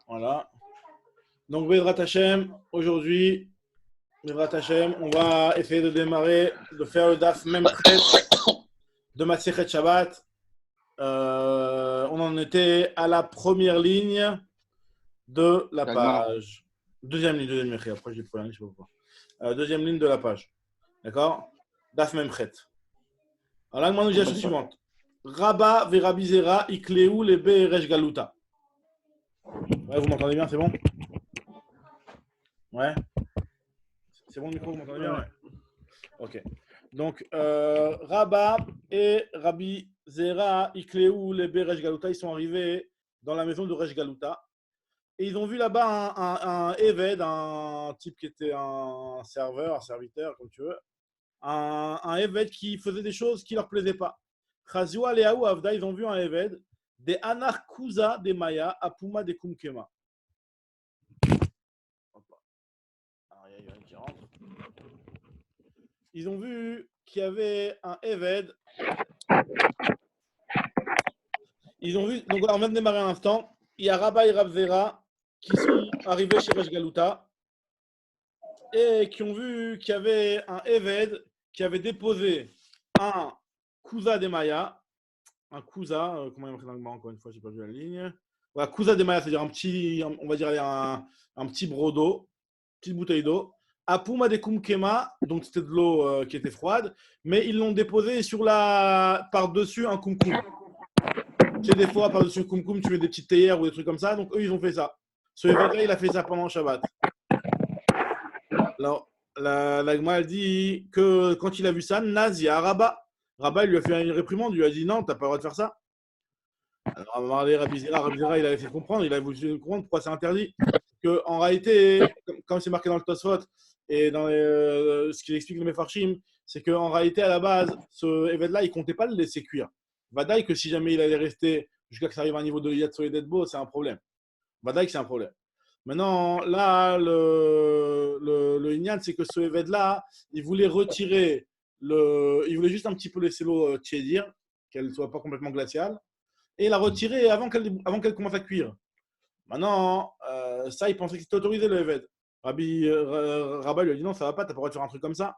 Voilà. Donc, Bezrat Hashem, aujourd'hui, Bezrat Hashem, on va essayer de démarrer, de faire le DAF même prêt de Masechet Shabbat. On en était à la première ligne de la page. Deuxième ligne, après j'ai pris la ligne, je sais pas pourquoi. Deuxième ligne de la page. D'accord? DAF même prêt. Alors là, nous dit la chose suivante. Rabba verabizera ikleu lebe eresh galuta. Ouais, vous m'entendez bien, c'est bon? Ouais. C'est bon le micro, vous m'entendez bien? Ouais. Ok. Donc, Rabba et Rabbi Zera, Ikleu, les Beresh Galuta, ils sont arrivés dans la maison de Resh Galuta. Et ils ont vu là-bas un Eved, un type qui était un serveur, un serviteur, comme tu veux. Un Eved qui faisait des choses qui ne leur plaisaient pas. Chazua Leaou Avda, ils ont vu un Eved, des Anarkuza des Maya, Apuma des Kumkema. Alors, il y a une qui rentre. Ils ont vu qu'il y avait un Eved. Ils ont vu, donc on vient de démarrer un instant. Il y a Rabba et Rabzera qui sont arrivés chez Resh Galuta et qui ont vu qu'il y avait un Eved qui avait déposé un Kusa des Maya. Un Kusa, comment il y a marqué dans le encore une fois, j'ai perdu la ligne. Voilà, Kusa des Maya, c'est-à-dire un petit, on va dire un petit brodo, petite bouteille d'eau. Apuma de Kumkema, donc c'était de l'eau qui était froide, mais ils l'ont déposé par-dessus un kumkum. Tu sais, des fois, par-dessus le kumkum, tu mets des petites théières ou des trucs comme ça, donc eux, ils ont fait ça. Ce évêque-là, il a fait ça pendant le Shabbat. Alors, la Gemara, elle dit que quand il a vu ça, Nazia, Rabba, il lui a fait une réprimande, il lui a dit non, t'as pas le droit de faire ça. Alors, Rabbi Zera, il avait fait comprendre, il a voulu comprendre pourquoi c'est interdit. En réalité, comme c'est marqué dans le Tosfot et dans ce qu'il explique le Mefarshim, c'est qu'en réalité, à la base, ce évêque-là, il comptait pas le laisser cuire. Vadaï que si jamais il allait rester jusqu'à ce que ça arrive à un niveau de Yatso et Dedbo, c'est un problème. Vadaï que c'est un problème. Maintenant, là, le Inyan, c'est que ce évêque-là, il voulait retirer il voulait juste un petit peu laisser l'eau tiédir, qu'elle ne soit pas complètement glaciale, et la retirer avant qu'elle commence à cuire. Maintenant, ça, il pensait que c'était autorisé le évêque. Rabbi lui a dit non, ça va pas, t'as pas le droit de faire un truc comme ça.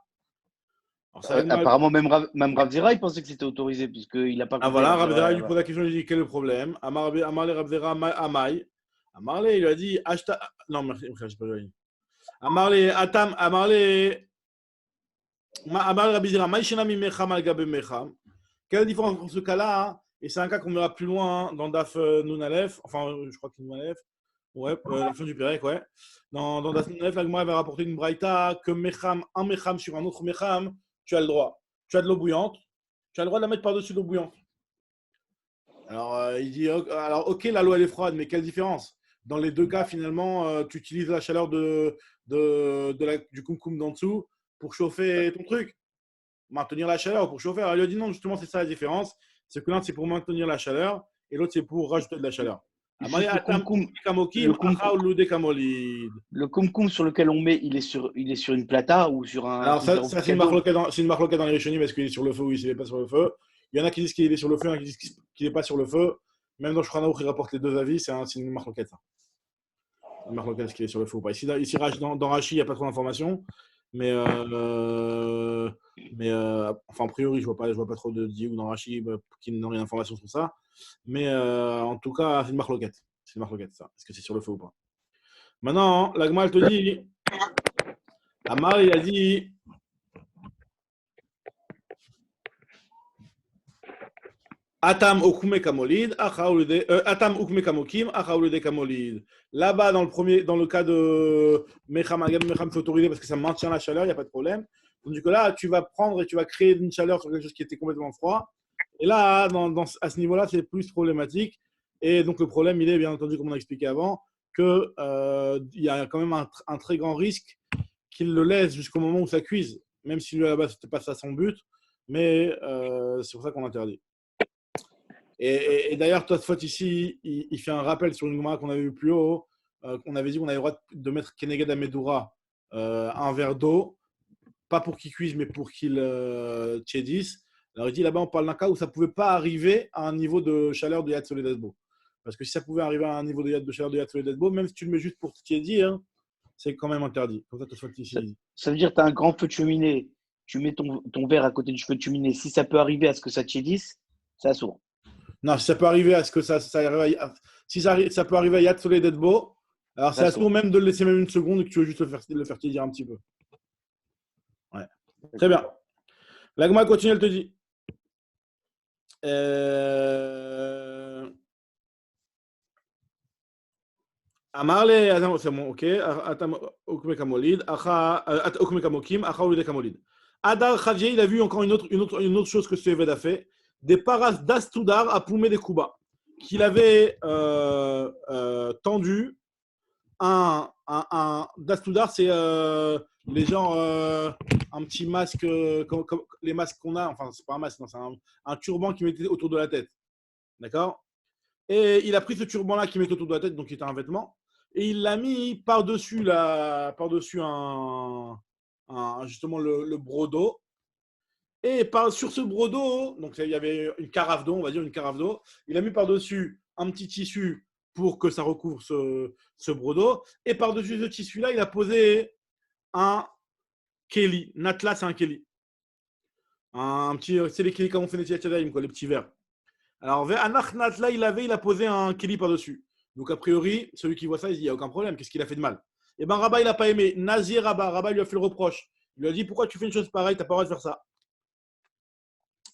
Alors, apparemment, même Rav Zera, il pensait que c'était autorisé, puisqu'il n'a pas compris. Ah voilà, Rav Zera lui pose la question, il lui dit quel est le problème? Amarle Rav Zera Amai. Amarle, il lui a dit Ashta. Non, merci, j'ai pas vu. Amarle Atam, Amarle Rav Zera, Maïshena mi Mecham al Gabe Mecham. Quelle est la différence entre ce cas-là et c'est un cas qu'on verra plus loin dans Daf Nounalef, enfin, je crois que c'est Nounalef, ouais, la fin du Pérec, ouais. Dans Daf Nounalef, la Gemara va rapporter une braïta que Mecham, un Mecham sur un autre Mecham, tu as le droit. Tu as de l'eau bouillante, tu as le droit de la mettre par-dessus l'eau bouillante. Alors, il dit, alors, ok, la l'eau elle est froide, mais quelle différence? Dans les deux cas, finalement, tu utilises la chaleur du kumkum d'en dessous pour chauffer ton truc, maintenir la chaleur pour chauffer. Alors, il a dit non, justement, c'est ça la différence. C'est que l'un, c'est pour maintenir la chaleur et l'autre, c'est pour rajouter de la chaleur. Le kumkum sur lequel on met, il est sur une plata ou sur un. Alors, ça c'est une marloquette dans les Rishonim parce qu'il est sur le feu ou il n'est pas sur le feu. Il y en a qui disent qu'il est sur le feu, il y en a qui disent qu'il n'est pas sur le feu. Même dans Shulchan il rapporte les deux avis, c'est une marloquette. Une marloquette, qui est sur le feu ou pas. Ici dans Rashi, il n'y a pas trop d'informations. Mais enfin, a priori, je vois pas trop de Diou dans Rashi qui n'ont rien d'informations sur ça. Mais en tout cas, c'est une marloquette. C'est une marloquette, ça. Est-ce que c'est sur le feu ou pas? Maintenant, la Gemara te dit, Amar, il a dit, Atam okume kamolid, Atam okume kamokim, achaoulide kamolid. Là-bas, dans le cas de Mecham, c'est autorisé parce que ça maintient la chaleur, il n'y a pas de problème. Donc, là, tu vas prendre et tu vas créer une chaleur sur quelque chose qui était complètement froid. Et là, à ce niveau-là, c'est plus problématique. Et donc, le problème, il est, bien entendu, comme on a expliqué avant, qu'il y a quand même un très grand risque qu'il le laisse jusqu'au moment où ça cuise, même si lui, à la base, c'était pas ça son but. Mais c'est pour ça qu'on l'interdit. Et d'ailleurs, Tosfot ici, il fait un rappel sur une Gemara qu'on avait vu plus haut. On avait dit qu'on avait le droit de mettre Keneged Amedura un verre d'eau, pas pour qu'il cuise, mais pour qu'il tiédisse. Alors il dit là-bas, on parle d'un cas où ça ne pouvait pas arriver à un niveau de chaleur de Yad Soledadbo. Parce que si ça pouvait arriver à un niveau de chaleur de Yad Soledad Bo, même si tu le mets juste pour tiédir, hein, c'est quand même interdit. Comme ça, tu sois ici. Ça veut dire que tu as un grand feu de cheminée, tu mets ton verre à côté du feu de cheminée. Si ça peut arriver à ce que ça tiédisse, ça sourd. Non, si ça peut arriver à ce que ça arrive si ça peut arriver à Yad Soledad Bo, alors c'est assourd même de le laisser même une seconde et que tu veux juste le faire tiédir un petit peu. Ouais. Très bien. L'agma continue, elle te dit. Amarle, c'est bon, ok. Adar Khadje, il a vu encore une autre chose que ce Eved a fait. Des paras d'Astoudar à Poumé des Kouba. Qu'il avait tendu un d'Astoudar, c'est les gens, un petit masque, comme les masques qu'on a, enfin, c'est pas un masque, non, c'est un turban qui mettait autour de la tête. D'accord. Et il a pris ce turban-là qui mettait autour de la tête, donc qui était un vêtement, et il l'a mis par-dessus justement le brodeau. Et sur ce brodeau, donc il y avait une carafe d'eau, on va dire une carafe d'eau, il a mis par-dessus un petit tissu pour que ça recouvre ce brodeau. Et par-dessus ce tissu-là, il a posé un kéli. Natla, c'est un kéli. C'est les kéli comme on fait les tchadaïm, quoi, les petits verres. Alors, Natla, il a posé un kéli par-dessus. Donc, a priori, celui qui voit ça, il dit, il n'y a aucun problème, qu'est-ce qu'il a fait de mal? Et bien, Rabat, il n'a pas aimé. Nazir Rabat lui a fait le reproche. Il lui a dit, pourquoi tu fais une chose pareille, tu n'as pas le droit de faire ça.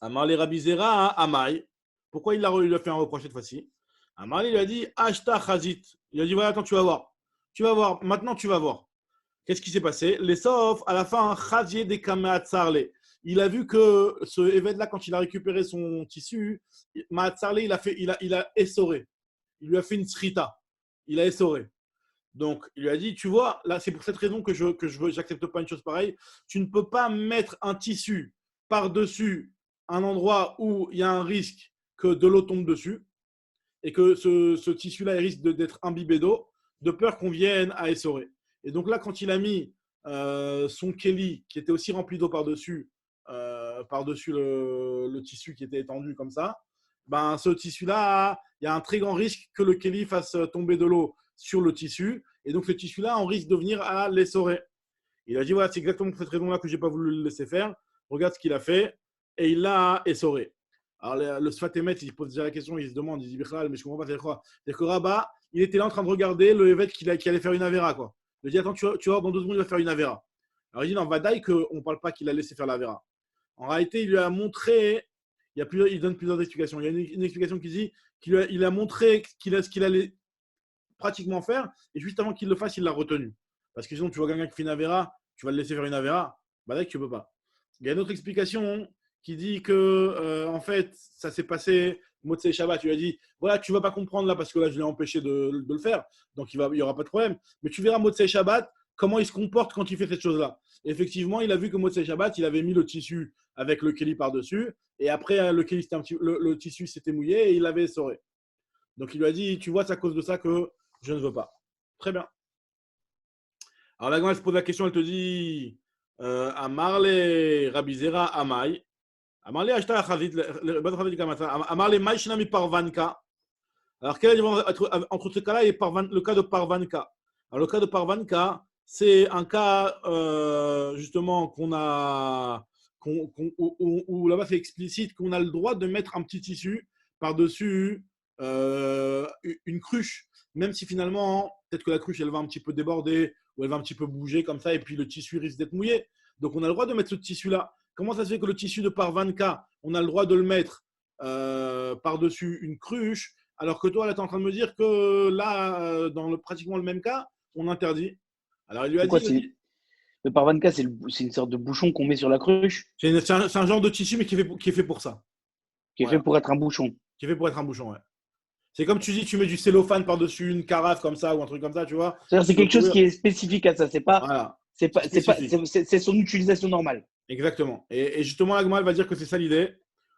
Amar les Rabizera, Amaï. Pourquoi il lui a fait un reproche cette fois-ci? Amar, il lui a dit, Ashta Chazit. Il a dit, voilà, attends, tu vas voir. Tu vas voir, maintenant tu vas voir. Qu'est-ce qui s'est passé? Les sauf, à la fin, Chazier des Kamatsarle. Il a vu que ce événement-là, quand il a récupéré son tissu, Mahatsarle, il a essoré. Il lui a fait une srita. Il a essoré. Donc, il lui a dit, tu vois, là, c'est pour cette raison que j'accepte pas une chose pareille. Tu ne peux pas mettre un tissu par-dessus un endroit où il y a un risque que de l'eau tombe dessus et que ce tissu-là risque d'être imbibé d'eau, de peur qu'on vienne à essorer. Et donc là, quand il a mis son Kelly, qui était aussi rempli d'eau par-dessus le tissu qui était étendu comme ça, ben, ce tissu-là, il y a un très grand risque que le Kelly fasse tomber de l'eau sur le tissu. Et donc, ce tissu-là, on risque de venir à l'essorer. Il a dit, voilà, c'est exactement pour cette raison-là que je n'ai pas voulu le laisser faire. Regarde ce qu'il a fait. Et il l'a essoré. Alors, le Sfatemet, il pose déjà la question, il se demande, il dit, mais je ne comprends pas, c'est quoi? C'est que Rabat, il était là en train de regarder le évêque qui allait faire une Avera, quoi. Il a dit, attends, tu vois, dans 2 secondes, il va faire une Avera. Alors, il dit, non, Vadaï, qu'on ne parle pas qu'il a laissé faire l'Avera. En réalité, il lui a montré, il donne plusieurs explications. Il y a une explication qui dit qu'il a montré ce qu'il allait pratiquement faire, et juste avant qu'il le fasse, il l'a retenu. Parce que sinon, tu vois quelqu'un qui fait une Avera, tu vas le laisser faire une Avera, Vadaï, tu ne peux pas. Il y a une autre explication qui dit que, en fait, ça s'est passé, Motsei Shabbat, tu lui as dit, voilà, tu ne vas pas comprendre là, parce que là, je l'ai empêché de le faire, donc il n'y aura pas de problème. Mais tu verras Motsei Shabbat, comment il se comporte quand il fait cette chose-là. Effectivement, il a vu que Motsei Shabbat, il avait mis le tissu avec le kéli par-dessus, et après, le tissu s'était mouillé et il l'avait essoré. Donc il lui a dit, tu vois, c'est à cause de ça que je ne veux pas. Très bien. Alors la grande, elle se pose la question, elle te dit, Amarle Rabizera Amai. Amarle Ashta Chazit, Amarle Maïshinami Parvanka. Alors, quelle est la différence entre ce cas-là et le cas de Parvanka? Alors, le cas de Parvanka, c'est un cas justement où là-bas c'est explicite qu'on a le droit de mettre un petit tissu par-dessus une cruche, même si finalement, peut-être que la cruche elle va un petit peu déborder ou elle va un petit peu bouger comme ça et puis le tissu risque d'être mouillé. Donc, on a le droit de mettre ce tissu-là. Comment ça se fait que le tissu de Parvanka, on a le droit de le mettre par-dessus une cruche, alors que toi, là, tu es en train de me dire que là, dans pratiquement le même cas, on interdit. Alors, il lui a dit. Le Parvanka, c'est une sorte de bouchon qu'on met sur la cruche. C'est un genre de tissu, mais qui est fait pour ça. Qui est fait pour être un bouchon. Qui est fait pour être un bouchon, ouais. C'est comme tu dis, tu mets du cellophane par-dessus une carafe comme ça ou un truc comme ça, tu vois. C'est quelque chose qui est spécifique à ça. C'est pas. Voilà. C'est son utilisation normale. Exactement. Et justement, l'Agma, elle va dire que c'est ça l'idée.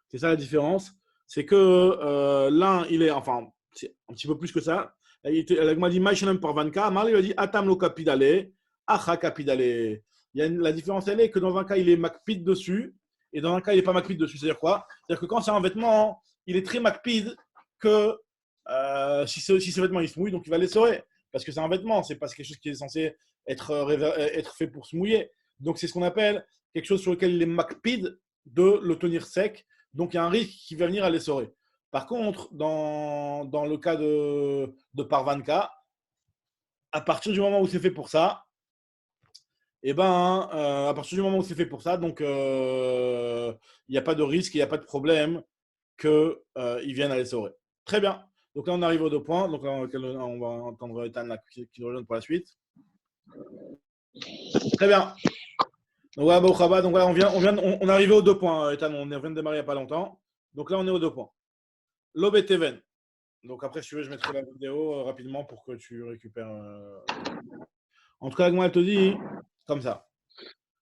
C'est ça la différence. C'est que l'un, il est, enfin, c'est un petit peu plus que ça. L'Agma dit Maïshanam Parvanka. Marley lui a dit Atam lo kapidale, Acha kapidale. La différence, elle est que dans un cas, il est makpid dessus et dans un cas, il n'est pas makpid dessus. C'est-à-dire quoi? C'est-à-dire que quand c'est un vêtement, il est très makpid que Si ce vêtement il se mouille, donc il va l'essorer. Parce que c'est un vêtement, c'est pas quelque chose qui est censé être fait pour se mouiller. Donc c'est ce qu'on appelle quelque chose sur lequel il est macpide de le tenir sec. Donc il y a un risque qui va venir à l'essorer. Par contre, dans le cas de Parvanka, à partir du moment où c'est fait pour ça, et ben, à partir du moment où c'est fait pour ça, donc il n'y a pas de risque, il n'y a pas de problème qu'ils viennent à l'essorer. Très bien. Donc là, on arrive aux 2 points. Donc là, on va entendre Ethan qui nous rejoint pour la suite. Très bien. Donc voilà, donc là, on est arrivé aux 2 points, Ethan. On vient de démarrer il n'y a pas longtemps. Donc là, on est aux 2 points. Lob et Teven. Donc après, si tu veux, je mettrai la vidéo rapidement pour que tu récupères. En tout cas, moi, elle te dit comme ça.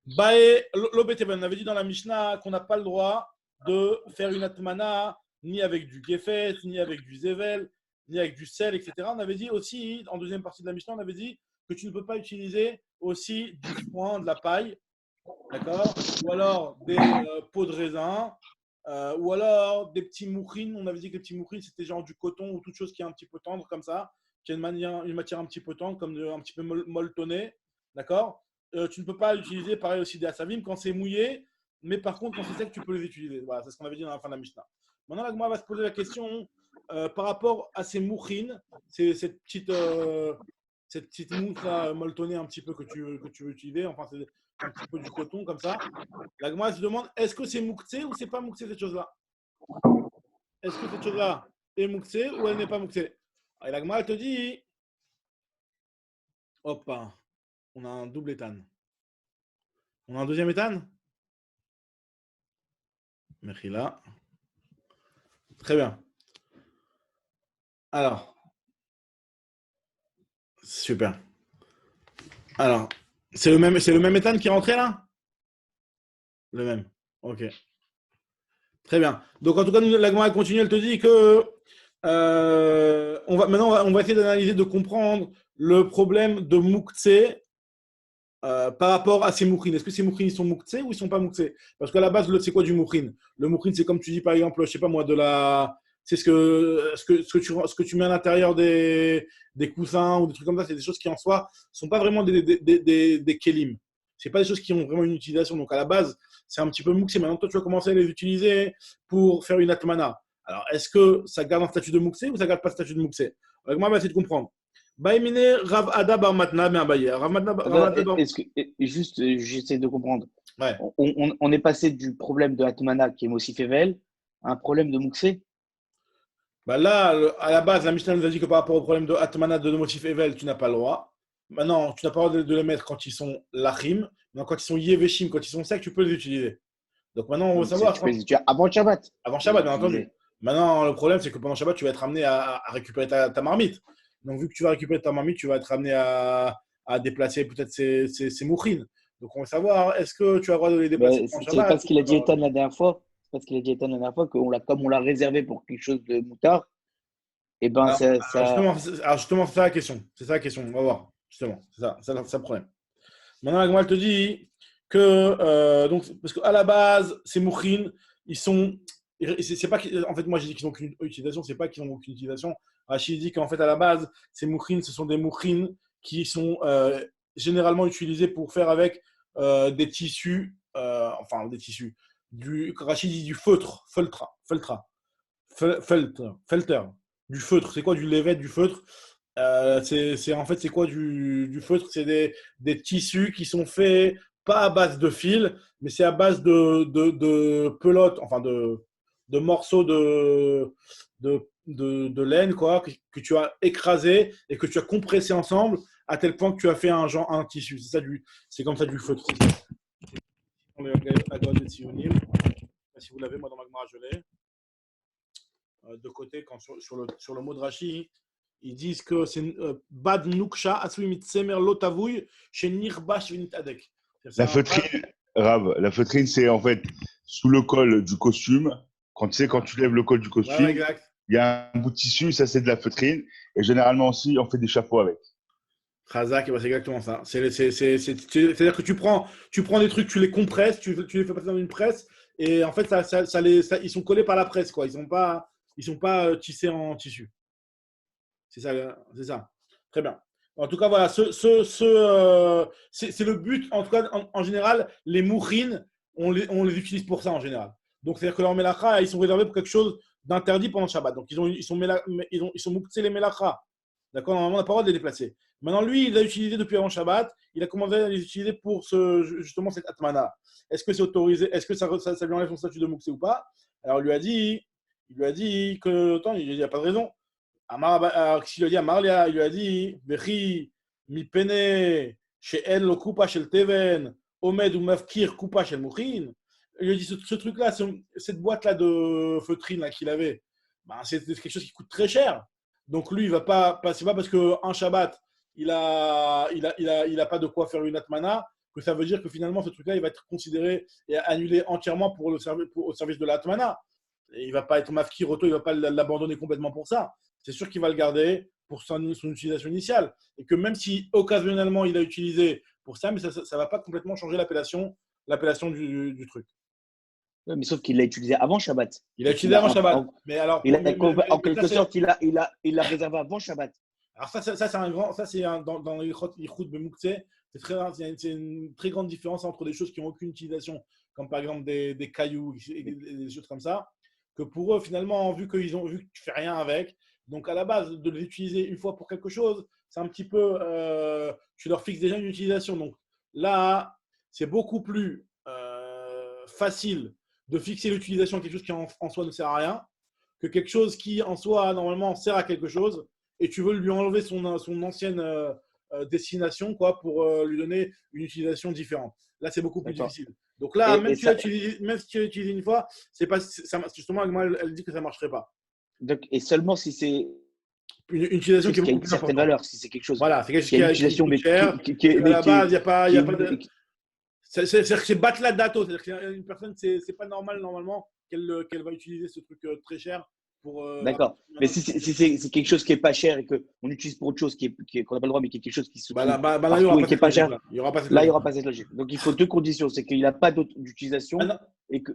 Bae, Lob et Teven. On avait dit dans la Mishnah qu'on n'a pas le droit de faire une atmana ni avec du gefet, ni avec du zevel, ni avec du sel, etc. On avait dit aussi, en deuxième partie de la Mishnah, on avait dit que tu ne peux pas utiliser aussi du foin, de la paille, d'accord? Ou alors des pots de raisin, ou alors des petits moukhrines. On avait dit que les petits moukhrines, c'était genre du coton ou toute chose qui est un petit peu tendre comme ça, qui a une matière un petit peu tendre, comme un petit peu molletonnée, d'accord? Tu ne peux pas utiliser, pareil aussi, des assavim quand c'est mouillé, mais par contre, quand c'est sec, tu peux les utiliser. Voilà, c'est ce qu'on avait dit dans la fin de la Mishnah. Maintenant, la Gemara va se poser la question par rapport à ces moukhrines, cette petite mousse là, molletonnée un petit peu que tu veux utiliser, enfin, c'est un petit peu du coton comme ça. La Gemara se demande est-ce que c'est mouktsé ou c'est pas mouktsé cette chose-là? Est-ce que cette chose-là est mouktsé ou elle n'est pas mouktsé? Et la Gemara te dit hop, on a un double éthane. On a un deuxième éthane? Mechila. Très bien. Alors, super. Alors, c'est le même éthane qui est rentré là? Le même. Ok. Très bien. Donc, en tout cas, la Gemara continue, elle te dit que on va essayer d'analyser, de comprendre le problème de Mouktsé par rapport à ces moukhrines. Est-ce que ces moukhrines ils sont mouktsés ou ils ne sont pas mouktsés? Parce qu'à la base, c'est quoi du moukhrine? Le moukhrine, c'est comme tu dis, par exemple, je ne sais pas moi, c'est ce que tu mets à l'intérieur des coussins ou des trucs comme ça, c'est des choses qui en soi ne sont pas vraiment des kélim. Ce pas des choses qui ont vraiment une utilisation. Donc à la base, c'est un petit peu mouksé. Maintenant, toi, tu vas commencer à les utiliser pour faire une atmana. Alors, est-ce que ça garde un statut de mouksé ou ça garde pas le statut de mouksé? Moi, on va essayer de comprendre. Baïmine Rav Ada Bar Matna, bien Baye. Juste, j'essaie de comprendre. Ouais. On est passé du problème de Atmana qui est Mossif Evel à un problème de Mouxé. Bah là, à la base, la Mishnah nous a dit que par rapport au problème de Atmana de Motif Evel, tu n'as pas le droit. Maintenant, tu n'as pas le droit de les mettre quand ils sont lachim. Mais quand ils sont yeveshim, quand ils sont secs, tu peux les utiliser. Donc maintenant, on veut savoir. Avant Shabbat. Avant Shabbat, bien entendu. Maintenant, le problème, c'est que pendant Shabbat, tu vas être amené à récupérer ta marmite. Donc, vu que tu vas récupérer ta marmite, tu vas être amené à déplacer peut-être ces moukhrines. Donc, on veut savoir, est-ce que tu as le droit de les déplacer pendant C'est Shabbat? parce qu'il a dit Ethan la dernière fois. C'est parce qu'il a dit Ethan la dernière fois comme on l'a réservé pour quelque chose de moutard. Et ben, alors justement, c'est ça la question. C'est ça la question. On va voir. Justement, c'est ça le problème. Maintenant, la Gemara, elle te dit que, donc, parce qu'à la base, ces moukhrines, ils sont. C'est pas, en fait, moi, j'ai dit qu'ils n'ont aucune utilisation, c'est pas qu'ils n'ont aucune utilisation. Rachid dit qu'en fait, à la base, ces moukhrines, ce sont des moukhrines qui sont généralement utilisés pour faire avec des tissus, enfin, des tissus. Rachid dit du felter, du feutre. C'est quoi du levet, du feutre? En fait, c'est quoi du feutre? C'est des tissus qui sont faits pas à base de fil, mais c'est à base de pelotes, enfin de morceaux de laine quoi, que tu as écrasé et que tu as compressé ensemble à tel point que tu as fait un tissu. C'est comme ça du feutre. On est à gauche de Sionim. Si vous l'avez, moi dans ma Gemara, je l'ai. De côté, sur le mot de Rashi, ils disent que c'est Bad Nuksha Asui Semer Lotavouy chez Nirbash Vinitadek. La feutrine, Rav, la feutrine, c'est en fait sous le col du costume. Quand tu lèves le col du costume, il y a un bout de tissu, ça c'est de la feutrine. Et généralement aussi, on fait des chapeaux avec. Khazak, c'est exactement ça. C'est-à-dire que tu prends des trucs, tu les compresses, tu les fais passer dans une presse, et en fait, ils sont collés par la presse, quoi. Ils sont pas tissés en tissu. C'est ça, c'est ça. Très bien. En tout cas, voilà, c'est le but. En tout cas, en général, les mourines, on les utilise pour ça en général. Donc, c'est-à-dire que leurs mélacha, ils sont réservés pour quelque chose d'interdit pendant le Shabbat. Donc, ils sont mouktsé les mélacha. D'accord. Normalement, on n'a pas le droit de les déplacer. Maintenant, lui, il l'a utilisé depuis avant Shabbat. Il a commencé à les utiliser pour justement cette atmana. Est-ce que c'est autorisé? Est-ce que ça lui enlève son statut de mouktsé ou pas? Alors, il lui a dit que, attends, il n'y a pas de raison. S'il lui a dit Amarlia, il lui a dit Vechi, mi pene, chez elle, le coupa chez le Teven, Omed ou Mafkir, coupa chez le Mouchin. Il lui a dit ce truc-là, cette boîte-là de feutrine qu'il avait, ben, c'est quelque chose qui coûte très cher. Donc lui, il va pas, c'est pas parce qu'un Shabbat, il a pas de quoi faire une atmana, que ça veut dire que finalement, ce truc-là, il va être considéré et annulé entièrement au service de l'atmana. Il ne va pas être mafkir auto, il ne va pas l'abandonner complètement pour ça. C'est sûr qu'il va le garder pour son utilisation initiale. Et que même si occasionnellement il a utilisé pour ça, mais ça ne va pas complètement changer l'appellation du truc. Ouais, mais sauf qu'il l'a utilisé avant Shabbat. Il l'a utilisé avant Shabbat. Mais alors, en quelque sorte, il l'a réservé avant Shabbat. Alors ça c'est un grand, ça c'est dans les Yichud B'Mouktsé, c'est une très grande différence entre des choses qui n'ont aucune utilisation, comme par exemple des cailloux, des choses comme ça, que pour eux finalement, vu que tu fais rien avec, donc à la base de les utiliser une fois pour quelque chose, c'est un petit peu, tu leur fixes déjà une utilisation. Donc là, c'est beaucoup plus facile de fixer l'utilisation de quelque chose qui en soi ne sert à rien, que quelque chose qui en soi normalement sert à quelque chose, et tu veux lui enlever son ancienne destination quoi, pour lui donner une utilisation différente. Là, c'est beaucoup plus difficile. Donc là, même si tu l'as utilisé une fois, c'est pas, justement, elle dit que ça ne marcherait pas. Donc, et seulement si c'est une utilisation qui a une certaine valeur, si c'est quelque chose, voilà, c'est quelque chose qui a une utilisation, mais qui à la base, il n'y a pas de… C'est-à-dire que c'est battre la dato, c'est-à-dire qu'une personne, c'est pas normal normalement qu'elle va utiliser ce truc très cher pour… D'accord. Mais si c'est quelque chose qui n'est pas cher et qu'on utilise pour autre chose qu'on n'a pas le droit, mais qui est quelque chose qui se trouve qui n'est pas cher, là, il n'y aura pas cette logique. Donc, il faut deux conditions. C'est qu'il n'a pas d'utilisation et que…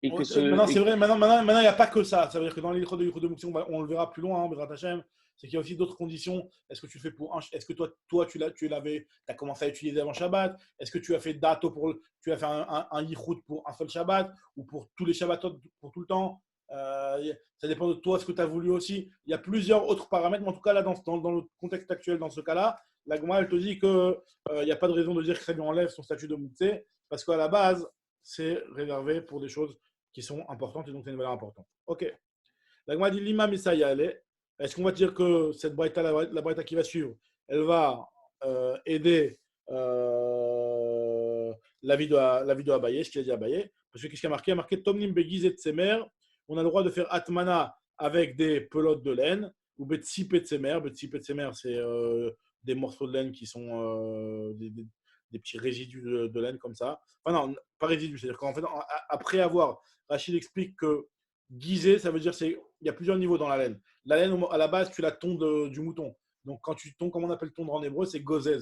Maintenant, c'est vrai, maintenant, il n'y a pas que ça. Ça veut dire que dans les livres de Mouktsé, on le verra plus loin, Bezrat Hashem, c'est qu'il y a aussi d'autres conditions. Est-ce que tu fais est-ce que toi tu as commencé à utiliser avant Shabbat? Est-ce que tu as fait dato tu as fait un yichud pour un seul Shabbat ou pour tous les Shabbatot pour tout le temps? Ça dépend de toi, ce que tu as voulu aussi. Il y a plusieurs autres paramètres, mais en tout cas, là, dans le contexte actuel, dans ce cas-là, la Gemara, elle te dit qu'il n'y a pas de raison de dire que ça lui enlève son statut de Mouktsé, parce qu'à la base, c'est réservé pour des choses qui sont importantes et donc c'est une valeur importante. Ok. La Gemara dit l'imam Issaïa, est-ce qu'on va dire que cette braïta, la braïta qui va suivre, elle va aider la vie de Abaye, ce qu'il a dit à Abaye? Parce que qu'est-ce qu'il y a marqué? Il y a marqué Tomnim Begiz et Tsemer. On a le droit de faire Atmana avec des pelotes de laine ou Betsipet Tsemer. Betsipet Tsemer, c'est des morceaux de laine qui sont des petits résidus de laine comme ça. Enfin non, pas résidus, c'est-à-dire qu'en fait, après avoir, Rachid explique que guiser, ça veut dire il y a plusieurs niveaux dans la laine. La laine, à la base, tu la tonds du mouton. Donc quand tu tonds, comme on appelle tondre en hébreu, c'est gozez.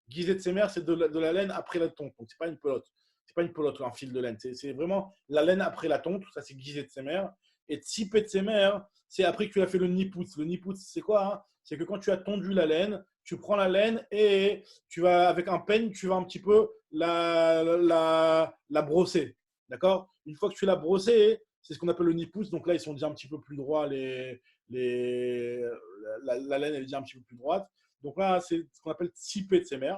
Guiser de sémer, c'est de la laine après la tonte. Donc c'est pas une pelote. C'est pas une pelote, un fil de laine. C'est vraiment la laine après la tonte. Ça, c'est guiser de sémer. Et tsipé de sémer, c'est après que tu as fait le nipoutz. Le nipoutz, c'est quoi? C'est que quand tu as tondu la laine, tu prends la laine et tu vas, avec un peigne, tu vas un petit peu la brosser. D'accord? Une fois que tu l'as brossée, c'est ce qu'on appelle le nipoutz. Donc là, ils sont déjà un petit peu plus droits. La laine, elle est déjà un petit peu plus droite. Donc là, c'est ce qu'on appelle tsipé de sémer.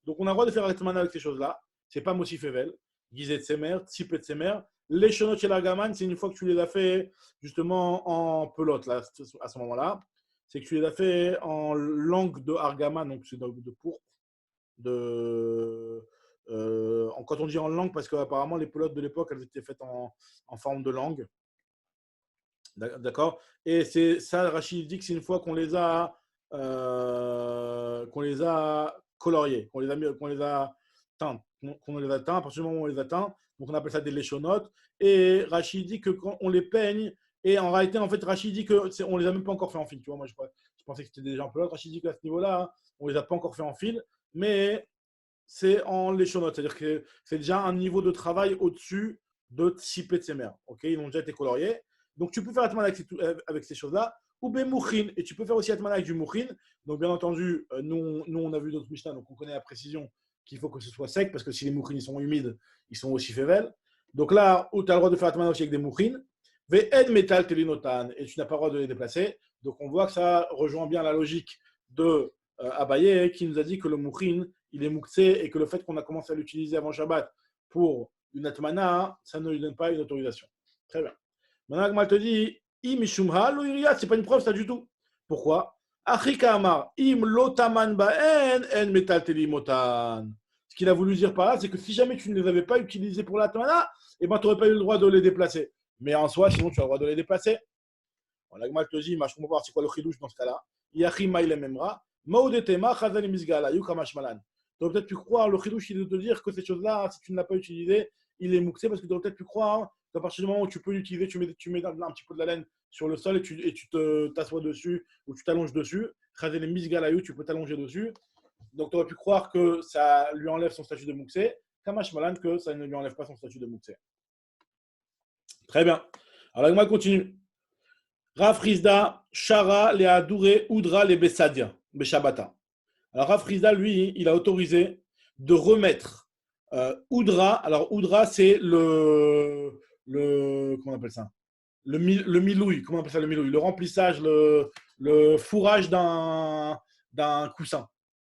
Donc on a le droit de faire Atmana avec ces choses-là. C'est pas Mosif Evel. Guizet de sémer, tsipé de sémer. Les chenot et l'argaman, c'est une fois que tu les as fait justement en pelote, là, à ce moment-là. C'est que tu les as fait en langue de argaman, donc c'est de pourpre. Quand on dit en langue, parce qu'apparemment les pelotes de l'époque, elles étaient faites en forme de langue. D'accord? Et c'est ça, Rachid dit que c'est une fois qu'on les a coloriés, qu'on les a teints. Qu'on les a teints, à partir du moment où on les a teints, donc on appelle ça des léchonotes. Et Rachid dit que quand on les peigne, et en réalité, en fait, Rachid dit qu'on les a même pas encore fait en fil. Tu vois, moi, je pensais que c'était déjà un peu là. Rachid dit qu'à ce niveau-là, on les a pas encore fait en fil, mais c'est en léchonotes. C'est-à-dire que c'est déjà un niveau de travail au-dessus de Tsipé de Semer. Okay, ils ont déjà été coloriés. Donc, tu peux faire Atman avec ces choses-là, ou bemouchin. Et tu peux faire aussi atmana avec du mouchin. Donc, bien entendu, nous, on a vu notre Mishnah, donc on connaît la précision qu'il faut que ce soit sec, parce que si les mouchines sont humides, ils sont aussi févels. Donc là, où tu as le droit de faire atmana aussi avec des mouchines, ve'ed metal telinotan, et tu n'as pas le droit de les déplacer. Donc, on voit que ça rejoint bien la logique de Abaye, qui nous a dit que le mouchin, il est mouxé, et que le fait qu'on a commencé à l'utiliser avant Shabbat pour une atmana, ça ne lui donne pas une autorisation. Très bien. Maintenant, Agmal te dit, imishumha lo iriyat, c'est pas une preuve, ça du tout. Pourquoi? Achika amar, im lotaman ba'en, en metal telimotan. Ce qu'il a voulu dire par là, c'est que si jamais tu ne les avais pas utilisés pour l'atmana, eh ben, tu n'aurais pas eu le droit de les déplacer. Mais en soi, sinon, tu as le droit de les déplacer. L'Agmal te dit, je comprends pas, c'est quoi le chidouche dans ce cas-là? Yachi maïle memra, maudetema, chazal misgala, yukamash malan. Tu aurais peut-être pu croire, le chidouche, il est de te dire que ces choses-là, si tu ne l'as pas utilisé, il est mouxé, parce que tu aurais peut-être pu croire qu'à partir du moment où tu peux l'utiliser, tu mets un petit peu de la laine sur le sol et tu t'assois dessus ou tu t'allonges dessus. Chazal misgala, tu peux t'allonger dessus. Donc tu aurais pu croire que ça lui enlève son statut de mouxé, kamash malan, que ça ne lui enlève pas son statut de mouxé. Très bien. Alors, l'Agmal continue. Rav Rizda, Shara, les Adouré, Oudra, les Bessadia, Beshabata. Alors, Rav Rizda, lui, il a autorisé de remettre Oudra. Alors, Oudra, c'est comment on appelle ça? Le milouï. Comment on appelle ça, le milouï? Le remplissage, le fourrage d'un coussin.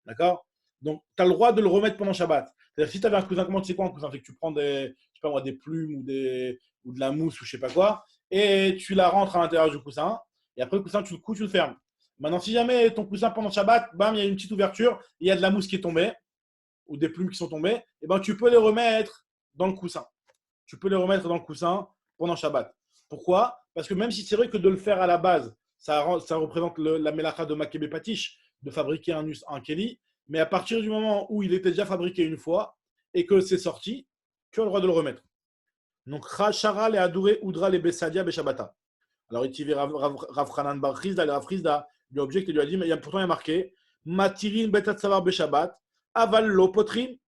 D'accord? Donc, tu as le droit de le remettre pendant Shabbat. C'est-à-dire, si tu avais un coussin, comment tu sais quoi un coussin? C'est que tu prends des plumes ou de la mousse ou je sais pas quoi, et tu la rentres à l'intérieur du coussin, et après le coussin, tu le couds, tu le fermes. Maintenant, si jamais ton coussin pendant Shabbat, bam, il y a une petite ouverture, il y a de la mousse qui est tombée, ou des plumes qui sont tombées, et ben tu peux les remettre dans le coussin. Tu peux les remettre dans le coussin pendant Shabbat. Pourquoi? Parce que même si c'est vrai que de le faire à la base, ça représente la mélacha de Makébé Patish, de fabriquer un keli, mais à partir du moment où il était déjà fabriqué une fois, et que c'est sorti, tu as le droit de le remettre. Donc, Shara le Adouré Oudra le Bessadia Beshabata. Alors, il Rav Hanan Bar Chizda, le Rav Chizda, lui objecte et lui a dit, mais pourtant il y a marqué Matirin Betat Savar Beshabat, Aval Lo Potrin. Il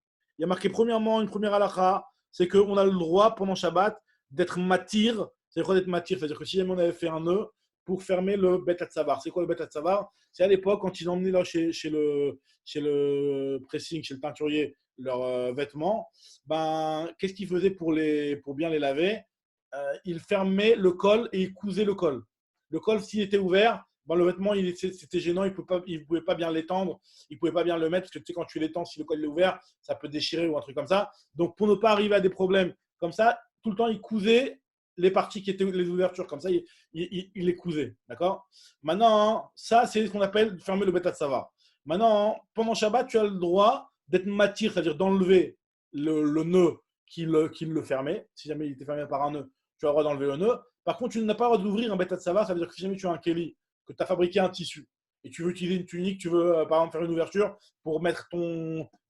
y a marqué premièrement, une première halakha, c'est qu'on a le droit pendant Shabbat d'être matir. C'est quoi d'être matir? C'est-à-dire que si jamais on avait fait un nœud pour fermer le Betat Savar. C'est quoi le Betat Savar? C'est à l'époque quand ils emmenaient là chez le pressing, chez le teinturier, leurs vêtements, ben, qu'est-ce qu'ils faisaient pour bien les laver? Ils fermaient le col et ils cousaient le col. Le col, s'il était ouvert, ben, le vêtement, c'était gênant, ils ne pouvaient pas bien l'étendre, ils ne pouvaient pas bien le mettre, parce que tu sais, quand tu l'étends, si le col est ouvert, ça peut déchirer ou un truc comme ça. Donc, pour ne pas arriver à des problèmes comme ça, tout le temps, ils cousaient les parties qui étaient les ouvertures, comme ça, ils les cousaient. D'accord? Maintenant, ça, c'est ce qu'on appelle fermer le Betat Savar. Maintenant, pendant Shabbat, tu as le droit d'être matir, c'est-à-dire d'enlever le nœud qui le fermait. Si jamais il était fermé par un nœud, tu as le droit d'enlever le nœud. Par contre, tu n'as pas le droit d'ouvrir un Betat Savar, ça veut dire que si jamais tu as un keli, que tu as fabriqué un tissu, et tu veux utiliser une tunique, tu veux par exemple faire une ouverture pour mettre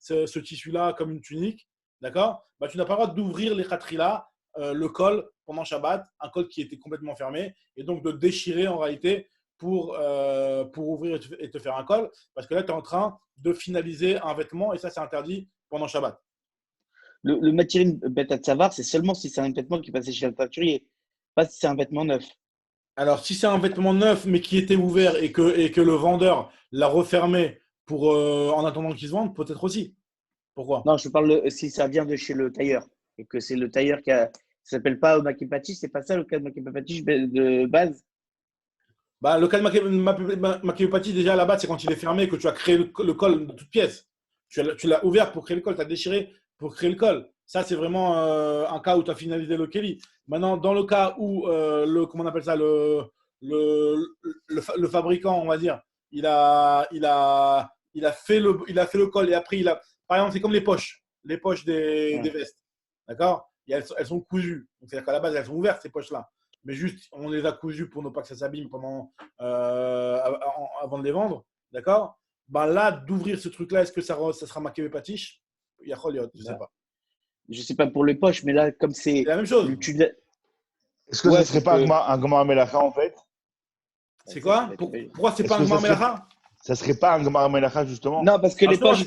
ce tissu-là comme une tunique, d'accord? Bah, tu n'as pas le droit d'ouvrir les khatrila, le col pendant Shabbat, un col qui était complètement fermé, et donc de déchirer en réalité pour ouvrir et te faire un col, parce que là, tu es en train de finaliser un vêtement, et ça, c'est interdit pendant Shabbat. Le matériel Betat Savar, c'est seulement si c'est un vêtement qui passait chez le teinturier, pas si c'est un vêtement neuf. Alors, si c'est un vêtement neuf, mais qui était ouvert et que le vendeur l'a refermé en attendant qu'il se vende, peut-être aussi. Pourquoi? Non, je parle si ça vient de chez le tailleur, et que c'est le tailleur qui a… Ça ne s'appelle pas Makébé Patish, c'est pas ça le cas de Makébé Patish de base? Bah, le cas de Makébé Patish, déjà à la base, c'est quand il est fermé que tu as créé le col de toute pièce. Tu l'as ouvert pour créer le col, tu as déchiré pour créer le col. Ça, c'est vraiment un cas où tu as finalisé le keli. Maintenant, dans le cas où comment on appelle ça, le fabricant, on va dire, il a fait le col et après, par exemple, c'est comme les poches des vestes. D'accord? Elles sont cousues. C'est-à-dire qu'à la base, elles sont ouvertes, ces poches-là. Mais juste, on les a cousues pour ne pas que ça s'abîme avant de les vendre. D'accord? Ben là, d'ouvrir ce truc-là, est-ce que ça sera Makébé Patish? Je ne sais pas. Je ne sais pas pour les poches, mais là, comme c'est la même chose. Est-ce que ce ne serait pas un Gmar Melacha en fait? C'est quoi? Pourquoi c'est pas un Gmar Melacha? Ça ne serait pas un Gmar Melacha justement? Non, parce que les poches.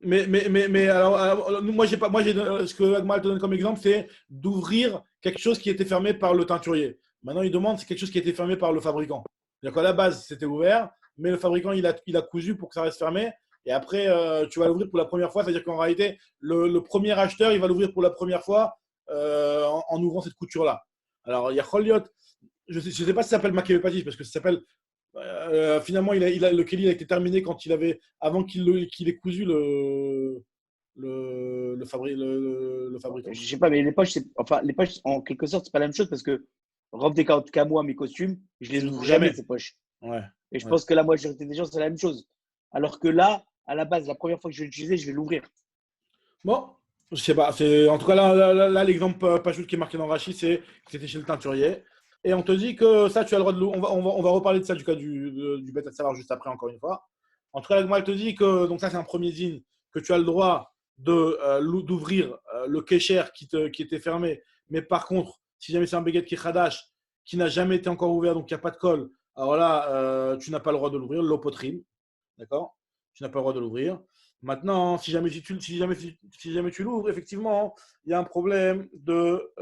Mais alors, moi, j'ai ce que Agmal te donne comme exemple, c'est d'ouvrir quelque chose qui était fermé par le teinturier. Maintenant, il demande c'est quelque chose qui a été fermé par le fabricant. C'est-à-dire qu'à la base, c'était ouvert, mais le fabricant, il a cousu pour que ça reste fermé. Et après, tu vas l'ouvrir pour la première fois. C'est-à-dire qu'en réalité, le premier acheteur, il va l'ouvrir pour la première fois en ouvrant cette couture-là. Alors, il y a Choliot. Je ne sais pas si ça s'appelle Makévé parce que ça s'appelle. Finalement, le Kelly a été terminé avant qu'il ait cousu le fabricant. Je sais pas, mais les poches, en quelque sorte, c'est pas la même chose parce que Rob des cas moi, mes costumes, je les ouvre jamais ces poches. Ouais. Et je pense que la majorité des gens, c'est la même chose. Alors que là, à la base, la première fois que je vais l'utiliser, je vais l'ouvrir. Bon, je sais pas. En tout cas, là l'exemple Pachout qui est marqué dans Rachid, c'est que c'était chez le teinturier. Et on te dit que ça, tu as le droit de l'ouvrir. On va reparler de ça du cas du bête à savoir juste après, encore une fois. En tout cas, moi, elle te dit que donc ça, c'est un premier zine, que tu as le droit d'ouvrir le kécher qui était fermé. Mais par contre, si jamais c'est un baguette qui est khadash, qui n'a jamais été encore ouvert, donc il n'y a pas de colle, alors là, tu n'as pas le droit de l'ouvrir, l'opotrine. D'accord? Tu n'as pas le droit de l'ouvrir. Maintenant, si jamais tu l'ouvres, effectivement, il y a un problème de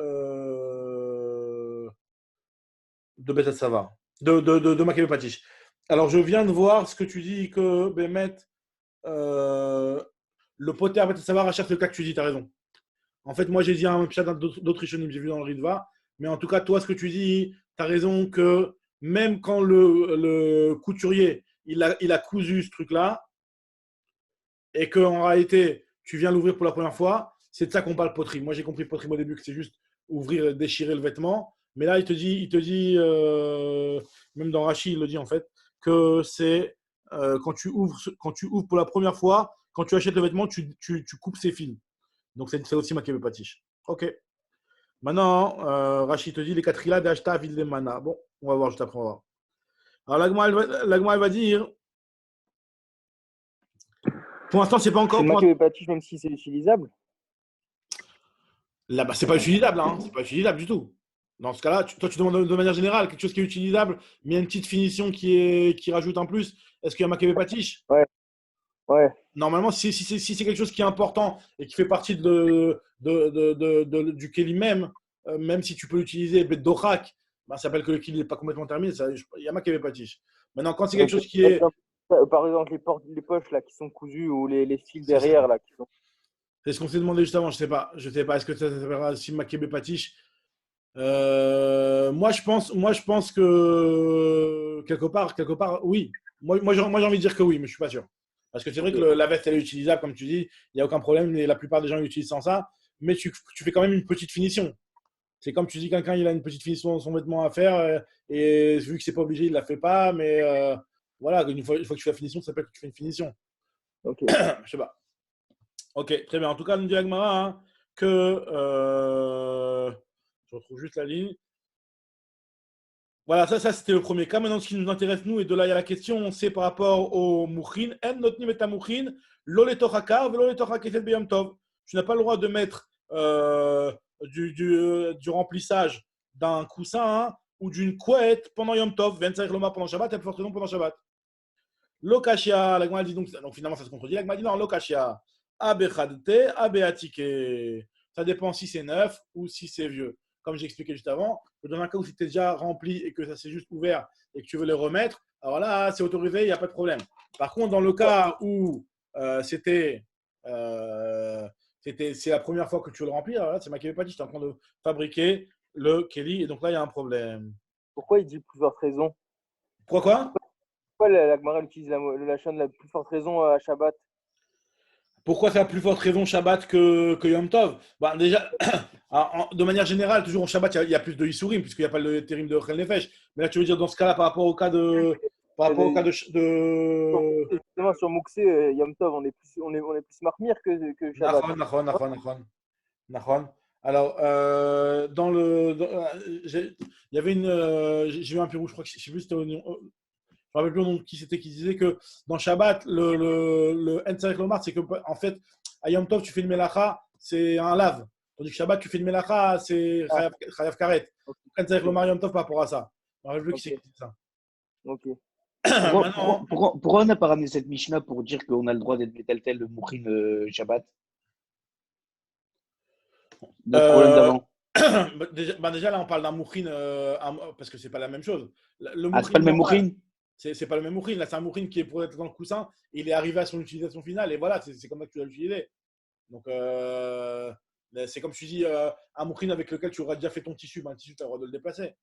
Beta Sava, de Makévé Patish. Alors, je viens de voir ce que tu dis que Bémet, le poter Beta Sava rachète le cas que tu dis, tu as raison. En fait, moi, j'ai dit un chat d'autres Rishonim, j'ai vu dans le Ritva. Mais en tout cas, toi, ce que tu dis, tu as raison que même quand le couturier, il a cousu ce truc-là, et qu'en réalité, tu viens l'ouvrir pour la première fois, c'est de ça qu'on parle poterie. Moi, j'ai compris poterie au début que c'est juste ouvrir et déchirer le vêtement. Mais là, il te dit même dans Rachid, il le dit en fait, que c'est quand tu ouvres pour la première fois, quand tu achètes le vêtement, tu coupes ses fils. Donc, c'est aussi ma patiche. Ok. Maintenant, Rachid te dit les quatrilas d'Ashta ville de Mana. Bon, on va voir juste après. On va voir. Alors, l'agma, elle va dire. Pour l'instant, c'est pas encore. C'est Makévé Patish, même si c'est utilisable. Là, bah, c'est pas utilisable, hein. C'est pas utilisable du tout. Dans ce cas-là, toi, tu demandes de manière générale quelque chose qui est utilisable, mais il y a une petite finition qui rajoute un plus. Est-ce qu'il y a Makévé Patish? Ouais. Normalement, si c'est quelque chose qui est important et qui fait partie du Keli même, même si tu peux l'utiliser, Bedorak, bah, ça s'appelle que le Keli n'est pas complètement terminé. Il y a Makévé Patish. Maintenant, quand c'est quelque chose qui est. Par exemple, les poches là, qui sont cousues ou les fils derrière. Là, qui sont... C'est ce qu'on s'est demandé juste avant. Je sais pas. Est-ce que ça s'appellera si Makévé Patish? Moi, je pense que quelque part, oui. Moi, j'ai envie de dire que oui, mais je suis pas sûr. Parce que c'est vrai que la veste, elle est utilisable, comme tu dis, il n'y a aucun problème, et la plupart des gens l'utilisent sans ça, mais tu fais quand même une petite finition. C'est comme tu dis, quelqu'un, il a une petite finition dans son vêtement à faire, et vu que c'est pas obligé, il ne la fait pas, mais voilà, une fois que tu fais la finition, ça s'appelle que tu fais une finition. Ok. Je sais pas. Ok, très bien. En tout cas, nous dit Agmara que. Je retrouve juste la ligne. Voilà, ça c'était le premier cas. Maintenant, ce qui nous intéresse, nous, et de là, il y a la question, c'est par rapport au mouchin. En notnim et mouchin, lo letochakar, velo letochalkefet beyom tov. Tu n'as pas le droit de mettre du remplissage d'un coussin ou d'une couette pendant Yom Tov, 25 loma pendant Shabbat, et plus fortement pendant Shabbat. Lokashia, l'agma dit donc finalement ça se contredit. L'agma dit non, lokashia, abechadte, abeatike. Ça dépend si c'est neuf ou si c'est vieux. Comme j'ai expliqué juste avant, dans un cas où c'était déjà rempli et que ça s'est juste ouvert et que tu veux les remettre, alors là, c'est autorisé, il n'y a pas de problème. Par contre, dans le cas où c'est la première fois que tu veux le remplir, alors là, c'est Makévé Patish, tu es en train de fabriquer le Kelly, et donc là, il y a un problème. Pourquoi il dit plus forte raison? Pourquoi la Gemara utilise la chaîne de la plus forte raison à Shabbat? Pourquoi c'est la plus forte raison Shabbat que Yom Tov? Bah, déjà, de manière générale, toujours en Shabbat, il y a plus de Issourim, puisqu'il n'y a pas le térim de Chel Nefesh. Mais là, tu veux dire dans ce cas-là, par rapport au cas de. Justement, sur Mouxé, Yom Tov, on est plus marmire que Shabbat. Nachon. Alors, il y avait j'ai vu un Pirou, je crois que je sais plus, c'était je ne me rappelle plus le nom de qui c'était qui disait que dans Shabbat, le Entzarek Lomar, c'est que en fait, à Yom Tov, tu fais une melacha, c'est un lave. Tandis que Shabbat, tu fais une melacha, c'est Chayav Karet. Entzarek Lomar Yom Tov par rapport à ça. Je ne me rappelle plus qui c'est qui dit ça. Ok. Pourquoi on n'a pas ramené cette Mishnah pour dire qu'on a le droit d'être tel le Mouchin Shabbat? Le problème d'avant. Déjà, là, on parle d'un moukhin parce que c'est pas la même chose. C'est pas le même moukhin. C'est pas le même moukhin. Là, c'est un moukhin qui est pour être dans le coussin. Et il est arrivé à son utilisation finale. Et voilà, c'est comme ça que tu l'as utilisé. Donc, c'est comme tu dis, un moukhin avec lequel tu auras déjà fait ton tissu. Le tissu, tu as le droit de le déplacer.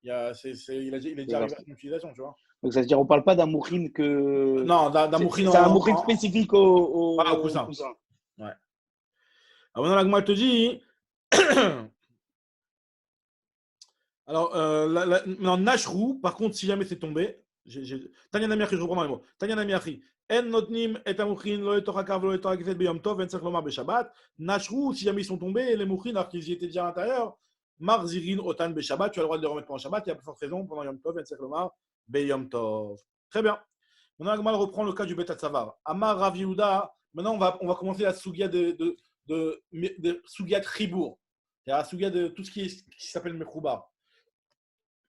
Il est déjà arrivé à son utilisation, tu vois. Donc, ça veut dire on parle pas d'un moukhin que… Non, d'un moukhin. C'est un moukhin spécifique au coussin. Ouais. Alors, maintenant, la Gemara te dit… Alors, non, Nashrou, par contre, si jamais c'est tombé, Tanya Namiachi, je reprends dans les mots. Tanya Namiachi, En notnim et amouchin, lo etorakav, lo etorakizet beyom tov, en lomar beshabbat. Nashrou, si jamais ils sont tombés, les mouchin, alors qu'ils y étaient déjà à l'intérieur, mar zirin otan beshabbat, tu as le droit de les remettre pendant Shabbat, il y a plus forte raison pendant Yom Tov, en lomar beyom tov. Très bien. Maintenant, la Gemara reprend le cas du Betat Savar. Amar Rav Yehuda, maintenant on va commencer la sougia de sougia de Chibour. C'est-à-dire la sougia de tout ce qui s'appelle Mechoubar.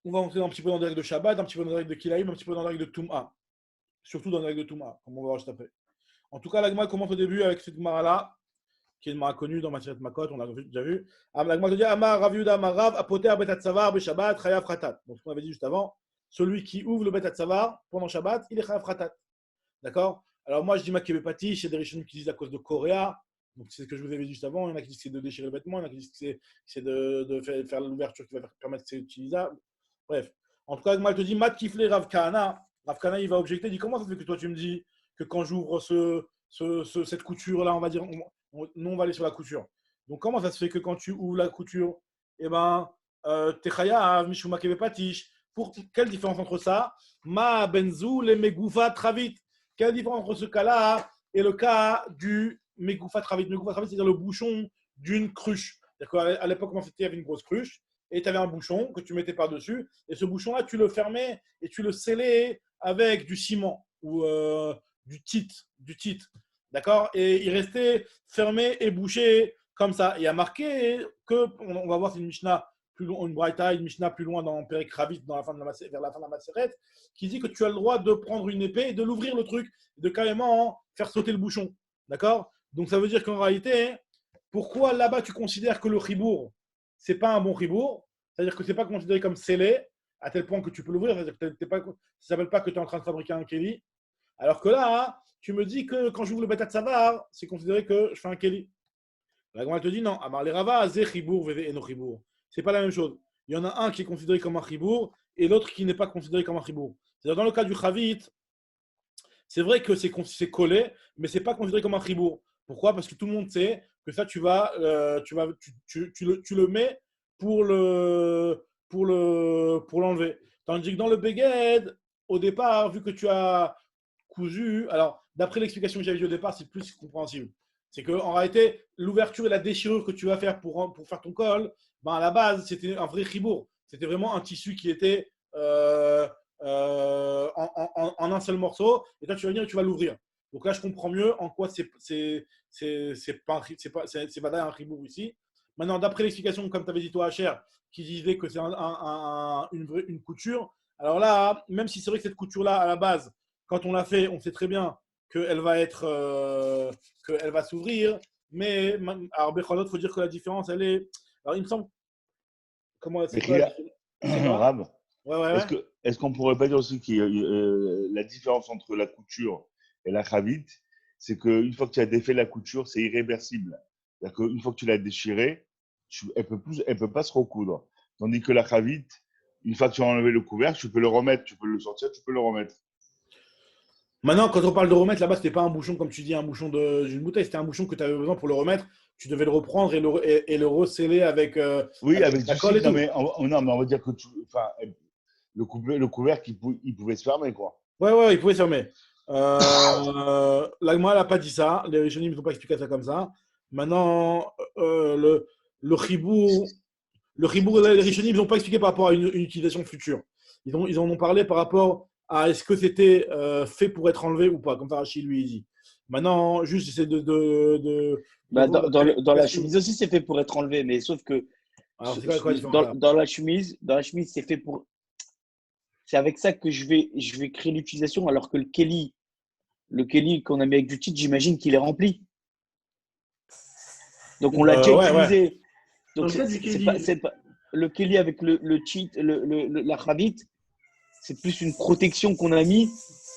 On va entrer un petit peu dans les règles de Shabbat, un petit peu dans les règles de Kilaïm, un petit peu dans les règles de Toum'a. Surtout dans les règles de Toum'a, comme on va voir juste après. En tout cas, la Gemara commence au début avec cette Gemara-là, qui est une Gemara connue dans Maseret Makot, on l'a déjà vu. La Gemara te dit Amar Rav Yehuda Amar Rav, apoter Betat Savar, Beshabbat, Chayav Khatat. Donc, ce qu'on avait dit juste avant, celui qui ouvre le Betat Savar pendant Shabbat, il est Chayav Khatat. D'accord. Alors, moi, je dis Makebe Patish, il y a des Rishonim qui disent à cause de Coréa. Donc, c'est ce que je vous avais dit juste avant. Il y en a qui disent que c'est de déchirer le vêtement, il y en a qui disent que c'est de faire l'ouverture qui va permettre que c'est utilisable. Bref. En tout cas, moi, je te dis, Mat Kifle Rav Kahana. Rav Kahana, il va objecter. Il dit, comment ça se fait que toi, tu me dis que quand j'ouvre cette couture-là, on va dire, nous, on va aller sur la couture. Donc, comment ça se fait que quand tu ouvres la couture, eh ben, t'es chayav, mishuma kebe patish. Pour quelle différence entre ça? Ma benzu le megoufa travit. Quelle différence entre ce cas-là et le cas du megoufa travit? Megoufa travit, c'est-à-dire le bouchon d'une cruche. C'est-à-dire qu'à l'époque, comment c'était, il y avait une grosse cruche. Et tu avais un bouchon que tu mettais par-dessus. Et ce bouchon-là, tu le fermais et tu le scellais avec du ciment ou du tit. D'accord? Et il restait fermé et bouché comme ça. Et il y a marqué que, on va voir, c'est une Mishnah, une Braïta, une Mishnah plus loin dans Perek Ravit, vers la fin de la Maseret, qui dit que tu as le droit de prendre une épée et de l'ouvrir le truc, de carrément faire sauter le bouchon. D'accord? Donc ça veut dire qu'en réalité, pourquoi là-bas tu considères que le chibour, c'est pas un bon ribourg, c'est-à-dire que c'est pas considéré comme scellé, à tel point que tu peux l'ouvrir, c'est-à-dire que ça ne s'appelle pas que tu es en train de fabriquer un Kelly, alors que là, tu me dis que quand j'ouvre le Betat Savar, c'est considéré que je fais un Kelly. La Gemara te dit non, Amar les Rava, Zé Ribour, Veve Eno Ribour. C'est pas la même chose. Il y en a un qui est considéré comme un ribour et l'autre qui n'est pas considéré comme un ribour. C'est-à-dire dans le cas du Chavit, c'est vrai que c'est collé, mais c'est pas considéré comme un ribour. Pourquoi? Parce que tout le monde sait que ça, tu le mets pour l'enlever. Tandis que dans le Beged, au départ, vu que tu as cousu, alors d'après l'explication que j'avais dit au départ, c'est plus compréhensible. C'est qu'en réalité, l'ouverture et la déchirure que tu vas faire pour faire ton col, ben à la base, c'était un vrai ribour. C'était vraiment un tissu qui était en un seul morceau. Et toi, tu vas venir et tu vas l'ouvrir. Donc là, je comprends mieux en quoi c'est pas un ribour ici. Maintenant, d'après l'explication, comme tu avais dit toi, Hacher, qui disait que c'est une couture, alors là, même si c'est vrai que cette couture-là, à la base, quand on l'a fait, on sait très bien qu'elle va qu'elle va s'ouvrir. Mais alors, Becholot, il faut dire que la différence, elle est. Alors, il me semble. Comment c'est quoi Rab, ouais. Est-ce qu'on pourrait pas dire aussi que la différence entre la couture et la chavit, c'est qu'une fois que tu as défait la couture, c'est irréversible. C'est-à-dire qu'une fois que tu l'as déchirée, elle peut pas se recoudre. Tandis que la chavit, une fois que tu as enlevé le couvercle, tu peux le remettre, tu peux le sortir, tu peux le remettre. Maintenant, quand on parle de remettre, là-bas, c'était pas un bouchon, comme tu dis, un bouchon d'une bouteille, c'était un bouchon que tu avais besoin pour le remettre. Tu devais le reprendre et le resceller avec. Oui, avec du colle et tout. Mais on va dire que le couvercle, il pouvait se fermer, quoi. Ouais, il pouvait se fermer. L'Agma n'a pas dit ça. Les Rishonim n'ont pas expliqué ça comme ça. Maintenant, le ribour, les Rishonim n'ont pas expliqué par rapport à une utilisation future. Ils en ont parlé par rapport à est-ce que c'était fait pour être enlevé ou pas, comme Tarachi lui dit. Maintenant, juste c'est dans la chemise aussi, c'est fait pour être enlevé, mais sauf que alors, dans la chemise, c'est fait pour. C'est avec ça que je vais créer l'utilisation, alors que le Kelly qu'on a mis avec du titre, j'imagine qu'il est rempli. Donc on l'a déjà utilisé. Donc, c'est pas le Keli avec le cheat, la Khavit, c'est plus une protection qu'on a mis.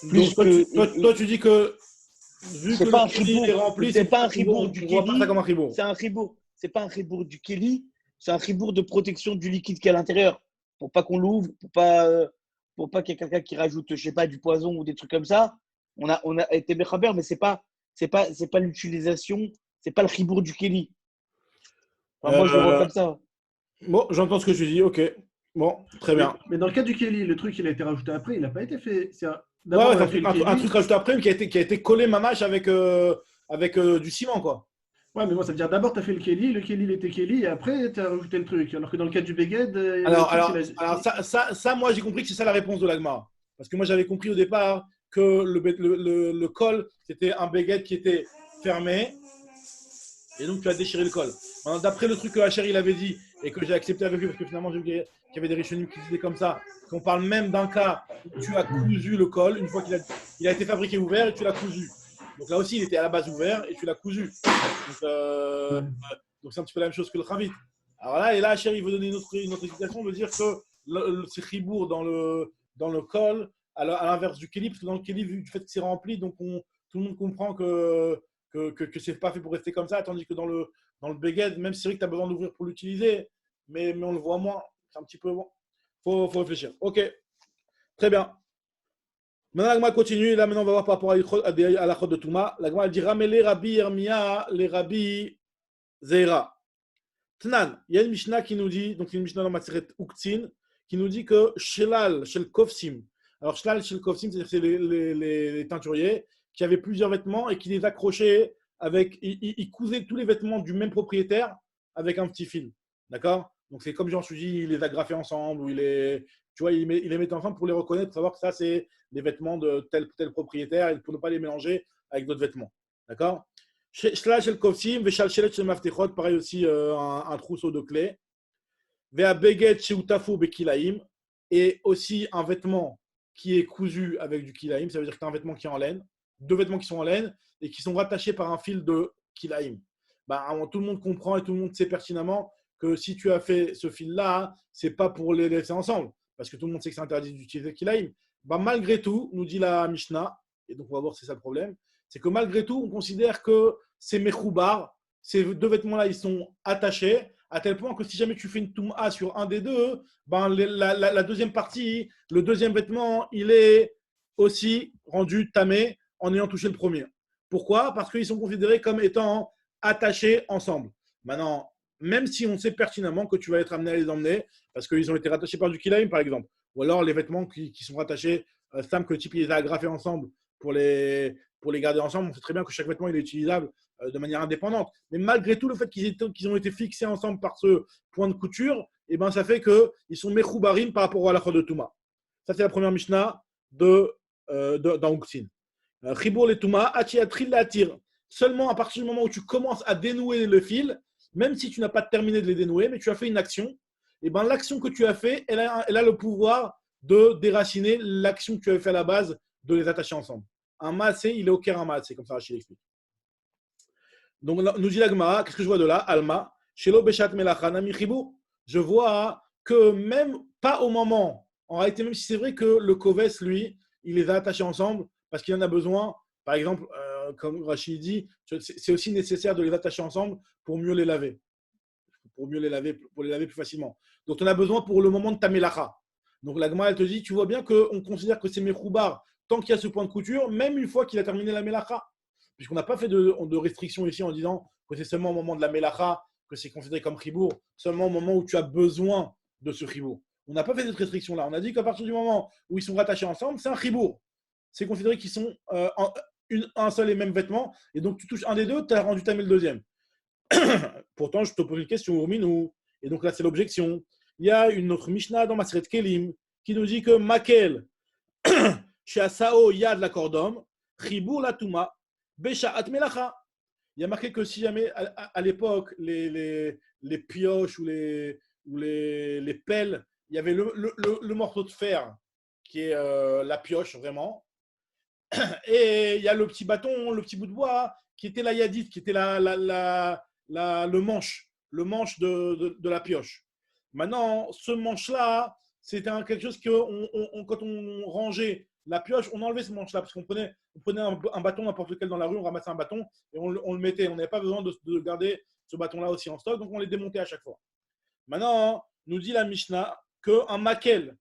Plus donc, toi, tu dis que vu que le Keli est rempli, c'est pas un ribourg du Keli. C'est un ribourg. C'est pas un ribourg du Keli, c'est un ribourg de protection du liquide qui est à l'intérieur. Pour pas qu'on l'ouvre, pour pas qu'il y ait quelqu'un qui rajoute, je sais pas, du poison ou des trucs comme ça. On a été Bechaber, mais c'est pas l'utilisation, c'est pas le ribourg du Keli. Enfin, moi, je le vois comme ça. Bon, j'entends ce que tu dis, ok. Bon, très bien. Mais dans le cas du Keli, le truc, il a été rajouté après, il n'a pas été fait. D'abord, un truc rajouté après, mais qui a été collé mamache avec du ciment, quoi. Ouais, mais moi, ça veut dire d'abord, tu as fait le Keli, il était Keli, et après, tu as rajouté le truc. Alors que dans le cas du Beged. Alors ça, moi, j'ai compris que c'est ça la réponse de l'Agmara. Parce que moi, j'avais compris au départ que le col, c'était un Beged qui était fermé. Et donc, tu as déchiré le col. D'après le truc que Hacher il avait dit et que j'ai accepté avec lui, parce que finalement, j'ai vu qu'il y avait des Rishonim qui disaient comme ça, qu'on parle même d'un cas où tu as cousu le col, une fois qu'il a été fabriqué ouvert et tu l'as cousu. Donc là aussi, il était à la base ouvert et tu l'as cousu. Donc c'est un petit peu la même chose que le Khavit. Alors là, et là, Hacher, il veut donner une autre explication, de dire que c'est Ribour dans le col, à l'inverse du Keli, parce que dans le Keli, du fait que c'est rempli, donc tout le monde comprend que c'est pas fait pour rester comme ça, tandis que dans le Beged, même si c'est vrai que tu as besoin d'ouvrir pour l'utiliser, mais on le voit moins. C'est un petit peu bon. Faut réfléchir. Ok, très bien. Maintenant, l'Agma continue. Là, maintenant, on va voir par rapport à la chod de Touma. L'Agma dit Ramele Rabbi Yermia, les Rabbi Zeira. Tnan, il y a une Mishnah qui nous dit, donc une Mishnah dans Matzeret Uktzin, qui nous dit que Shelal, Shel Kofsim. Alors, Shelal, Shel Kofsim, c'est les teinturiers qui avaient plusieurs vêtements et qui les accrochaient ils cousaient tous les vêtements du même propriétaire avec un petit fil. D'accord? Donc, c'est comme Jean Sugy, il les agrafait ensemble, ou il les mettait ensemble pour les reconnaître, pour savoir que ça, c'est les vêtements de tel propriétaire et pour ne pas les mélanger avec d'autres vêtements. D'accord? Shlash el Kofsim, Veshal Shelet shel Maftechot, pareil aussi un trousseau de clés. Vea Beget Sheutafu Bekilaim, et aussi un vêtement qui est cousu avec du kilaim, ça veut dire que tu as un vêtement qui est en laine, deux vêtements qui sont en laine et qui sont rattachés par un fil de kilaim. Tout le monde comprend et tout le monde sait pertinemment que si tu as fait ce fil-là, ce n'est pas pour les laisser ensemble, parce que tout le monde sait que c'est interdit d'utiliser le kilaim. Malgré tout, nous dit la Mishnah, et donc on va voir si c'est ça le problème, c'est que malgré tout, on considère que ces mechoubar, ces deux vêtements-là, ils sont attachés, à tel point que si jamais tu fais une touma sur un des deux, la deuxième partie, le deuxième vêtement, il est aussi rendu tamé en ayant touché le premier. Pourquoi? Parce qu'ils sont considérés comme étant attachés ensemble. Maintenant, même si on sait pertinemment que tu vas être amené à les emmener, parce qu'ils ont été rattachés par du kilaim, par exemple, ou alors les vêtements qui sont rattachés, Stam, que le type il les a agrafés ensemble pour les garder ensemble, on sait très bien que chaque vêtement il est utilisable de manière indépendante. Mais malgré tout, le fait qu'ils ont été fixés ensemble par ce point de couture, ça fait qu'ils sont mechoubarim par rapport à la chod de Touma. Ça, c'est la première Mishnah dans Uktzin. Chibour les Touma, achiatril l'atir. Seulement à partir du moment où tu commences à dénouer le fil, même si tu n'as pas terminé de les dénouer, mais tu as fait une action, l'action que tu as fait, elle a le pouvoir de déraciner l'action que tu avais fait à la base, de les attacher ensemble. Un maasé, il est au Ker un maasé, comme ça Rachid explique. Donc, nous dit la Gemara, qu'est-ce que je vois de là? Alma, Shelo Beshat Melacha Nami Chibou. Je vois que même pas au moment, en réalité, même si c'est vrai que le Koves, lui, il les a attachés ensemble parce qu'il en a besoin. Par exemple, comme Rachid dit, c'est aussi nécessaire de les attacher ensemble pour mieux les laver. Pour les laver plus facilement. Donc, on a besoin pour le moment de ta Melacha. Donc, la Gemara, elle te dit, tu vois bien qu'on considère que c'est Mechoubar tant qu'il y a ce point de couture, même une fois qu'il a terminé la Melacha. Puisqu'on n'a pas fait de restriction ici en disant que c'est seulement au moment de la Melacha que c'est considéré comme chibour, seulement au moment où tu as besoin de ce chibour. On n'a pas fait cette restriction-là. On a dit qu'à partir du moment où ils sont rattachés ensemble, c'est un chibour. C'est considéré qu'ils sont un seul et même vêtement. Et donc, tu touches un des deux, tu as rendu tamé le deuxième. Pourtant, je te pose une question, Minou. Et donc là, c'est l'objection. Il y a une autre Mishnah dans Maseret Kelim qui nous dit que Makel, chez Asao, il y a de l'accord chibour la Touma. Bécha'at Melacha. Il y a marqué que si jamais à l'époque les pioches ou les pelles, il y avait le morceau de fer qui est la pioche vraiment, et il y a le petit bâton, le petit bout de bois qui était la yadite, qui était le manche. le manche de la pioche. Maintenant, ce manche-là, c'était quelque chose que quand on rangeait la pioche, on enlevait ce manche-là parce qu'on prenait un bâton n'importe lequel dans la rue, on ramassait un bâton et on le mettait. On n'avait pas besoin de garder ce bâton-là aussi en stock, donc on les démontait à chaque fois. Maintenant, nous dit la Mishnah qu'un maquel,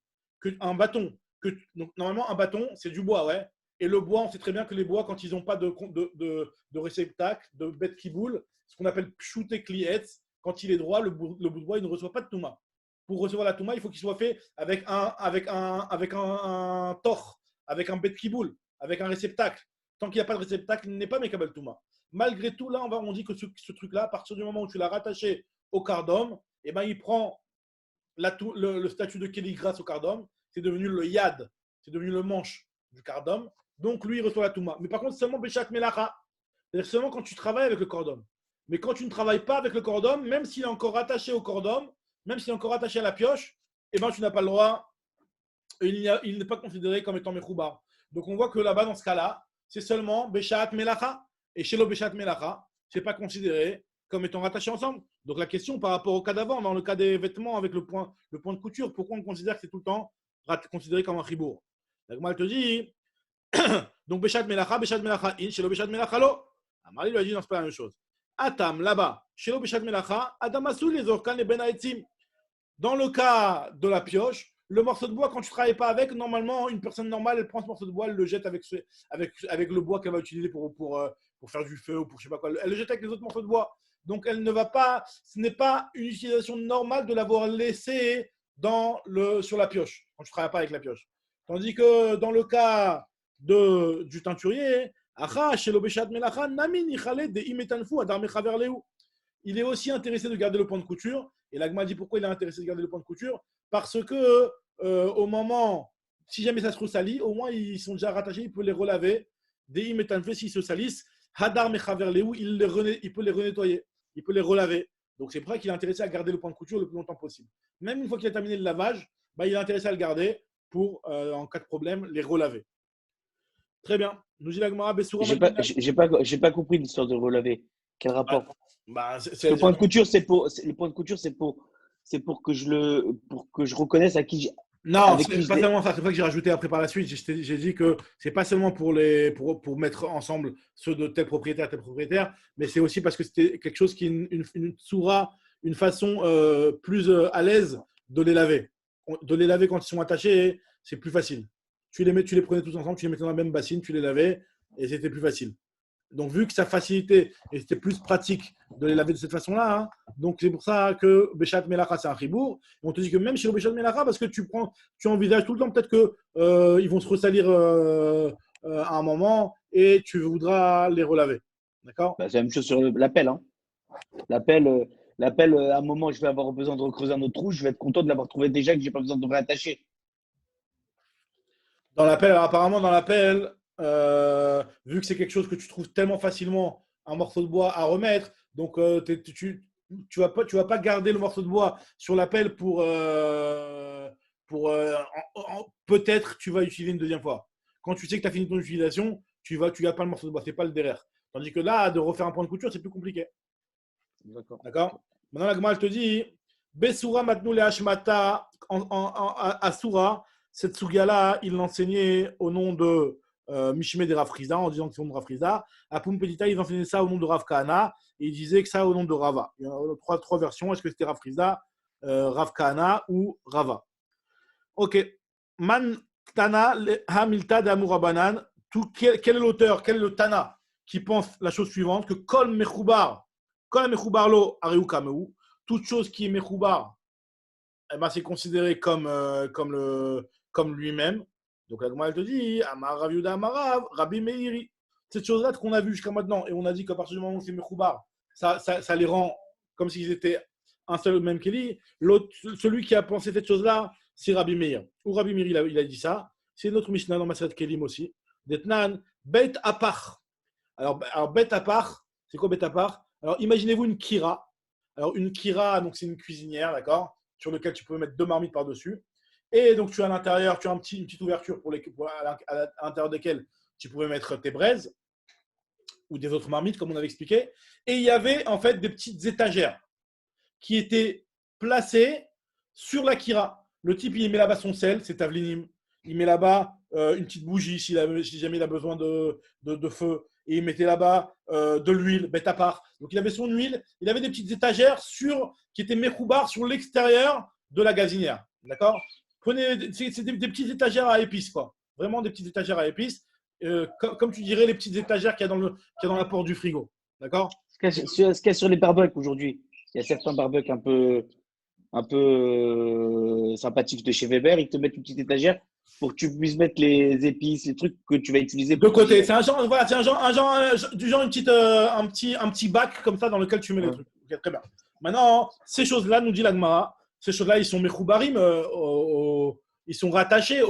un bâton, donc normalement un bâton, c'est du bois, ouais. Et le bois, on sait très bien que les bois, quand ils n'ont pas de réceptacle, de bête qui boule, ce qu'on appelle pshouté klietz, quand il est droit, le bout de bois, il ne reçoit pas de touma. Pour recevoir la touma, il faut qu'il soit fait avec un tor, avec un bête qui boule, avec un réceptacle. Tant qu'il n'y a pas de réceptacle, il n'est pas mekabel touma. Malgré tout, là, on dit que ce truc-là, à partir du moment où tu l'as rattaché au cardum, eh ben, il prend le statut de Kéli grâce au cardum. C'est devenu le yad, c'est devenu le manche du cardum. Donc, lui, il reçoit la touma. Mais par contre, seulement Béchat Melacha. C'est-à-dire seulement quand tu travailles avec le cordum. Mais quand tu ne travailles pas avec le cordum, même s'il est encore attaché au cordum, même s'il est encore attaché à la pioche, eh ben, tu n'as pas le droit. Il n'est pas considéré comme étant Mechoubar. Donc, on voit que là-bas, dans ce cas-là, c'est seulement Béchat Melacha. Et chez le Béchat Melacha, ce n'est pas considéré comme étant rattachés ensemble. Donc, la question par rapport au cas d'avant, dans le cas des vêtements avec le point de couture, pourquoi on considère que c'est tout le temps considéré comme un chibour? Donc, moi, elle te dit. Donc, Béchat Melacha, in, chez le Béchat Melacha, lo. Amari lui a dit, non, c'est pas la même chose. Atam, là-bas, chez le Béchat Melacha, Adamassou, les orkanes, les benaïtim. Dans le cas de la pioche, le morceau de bois, quand tu ne travailles pas avec, normalement, une personne normale, elle prend ce morceau de bois, elle le jette avec le bois qu'elle va utiliser pour faire du feu ou pour je sais pas quoi. Elle le jette avec les autres morceaux de bois. Donc, elle ne va pas, ce n'est pas une utilisation normale de l'avoir laissé sur la pioche, quand tu ne travailles pas avec la pioche. Tandis que dans le cas du teinturier, il est aussi intéressé de garder le point de couture. Et l'Agma dit pourquoi il est intéressé de garder le point de couture? Parce que au moment, si jamais ça se ressalit, au moins ils sont déjà rattachés, il peut les relaver. Des imetanfé, s'ils se salissent, hadar mechaverleu, il peut les renettoyer, il peut les relaver. Donc c'est pour ça qu'il est intéressé à garder le point de couture le plus longtemps possible. Même une fois qu'il a terminé le lavage, il est intéressé à le garder pour, en cas de problème, les relaver. Très bien. Nous dit l'Agmara Bessoura. J'ai pas compris l'histoire de relaver. Quel rapport? Le point de couture, c'est pour que je reconnaisse à qui. Non, c'est pas seulement ça. C'est pour ça que j'ai rajouté après par la suite. J'ai dit que c'est pas seulement pour mettre ensemble ceux de tel propriétaire, mais c'est aussi parce que c'était quelque chose qui est une soura, une façon plus à l'aise de les laver. De les laver quand ils sont attachés, c'est plus facile. Tu les prenais tous ensemble, tu les mettais dans la même bassine, tu les lavais et c'était plus facile. Donc, vu que ça facilitait et c'était plus pratique de les laver de cette façon-là, hein, donc c'est pour ça que Béchat Melacha, c'est un chibour. On te dit que même chez le Béchat Melacha, parce que tu envisages tout le temps peut-être qu'ils vont se ressalir à un moment et tu voudras les relaver. D'accord? C'est la même chose sur l'appel. Hein. L'appel, à un moment, je vais avoir besoin de recreuser un autre trou, je vais être content de l'avoir trouvé déjà, que je n'ai pas besoin de réattacher. Dans l'appel, apparemment, vu que c'est quelque chose que tu trouves tellement facilement, un morceau de bois à remettre, donc tu vas pas garder le morceau de bois sur l'appel pour peut-être tu vas utiliser une deuxième fois. Quand tu sais que tu as fini ton utilisation, tu gardes pas le morceau de bois, c'est pas le derrière. Tandis que là, de refaire un point de couture, c'est plus compliqué. D'accord. Maintenant, la Gemara, elle te dit Besura matnou le hashmata à Soura. Cette sugia-là, il l'enseignait au nom de Mishme de Rav Friza, en disant que c'est au nom de Rav Friza. À Pumpedita, ils enseignaient ça au nom de Rav Kahana, et ils disaient que ça au nom de Rava. Il y a trois versions. Est-ce que c'était Rav Friza, Rav Kahana ou Rava? Ok. Man Tana Hamilta de Amourabanan. Quel est l'auteur, quel est le Tana qui pense la chose suivante, que Kol Mechoubar lo Ariou Kameu, toute chose qui est Mechoubar, c'est considéré comme lui-même. Donc la Gemara, elle te dit Amar Rav Yehuda Amar Rav, Rabbi Meiri. Cette chose-là qu'on a vue jusqu'à maintenant, et on a dit qu'à partir du moment où c'est Mechoubar, ça les rend comme s'ils étaient un seul même Kéli. Celui qui a pensé cette chose-là, c'est Rabbi Meir. Ou Rabbi Meiri, il a dit ça. C'est notre Mishnah dans Maseret Kelim aussi. Detnan, Bet Apar. Alors Bet Apar, c'est quoi Bet Apar? Alors imaginez-vous une Kira. Alors une Kira, donc c'est une cuisinière, d'accord, sur lequel tu peux mettre 2 marmites par-dessus. Et donc, tu as à l'intérieur, tu as une petite ouverture à l'intérieur desquelles tu pouvais mettre tes braises ou des autres marmites, comme on avait expliqué. Et il y avait en fait des petites étagères. qui étaient placés sur la kira. Le type, il met là-bas son sel, c'est tavlinim. Il met là-bas une petite bougie si jamais il a besoin de feu. Et il mettait là-bas de l'huile, bête à part. Donc il avait son huile, il avait des petites étagères qui étaient mechoubar sur l'extérieur de la gazinière. D'accord? C'est des petites étagères à épices, quoi. Vraiment des petites étagères à épices. Comme tu dirais, les petites étagères qu'il y a dans la porte du frigo. D'accord? Ce qu'il y a sur les barbecues aujourd'hui, il y a certains barbecues un peu sympathiques de chez Weber, ils te mettent une petite étagère pour que tu puisses mettre les épices, les trucs que tu vas utiliser. De côté, c'est un genre un petit bac comme ça dans lequel tu mets les trucs. Okay, très bien. Maintenant, ces choses-là, nous dit l'Agmara, ces choses-là, ils sont mechoubarim, ils sont rattachés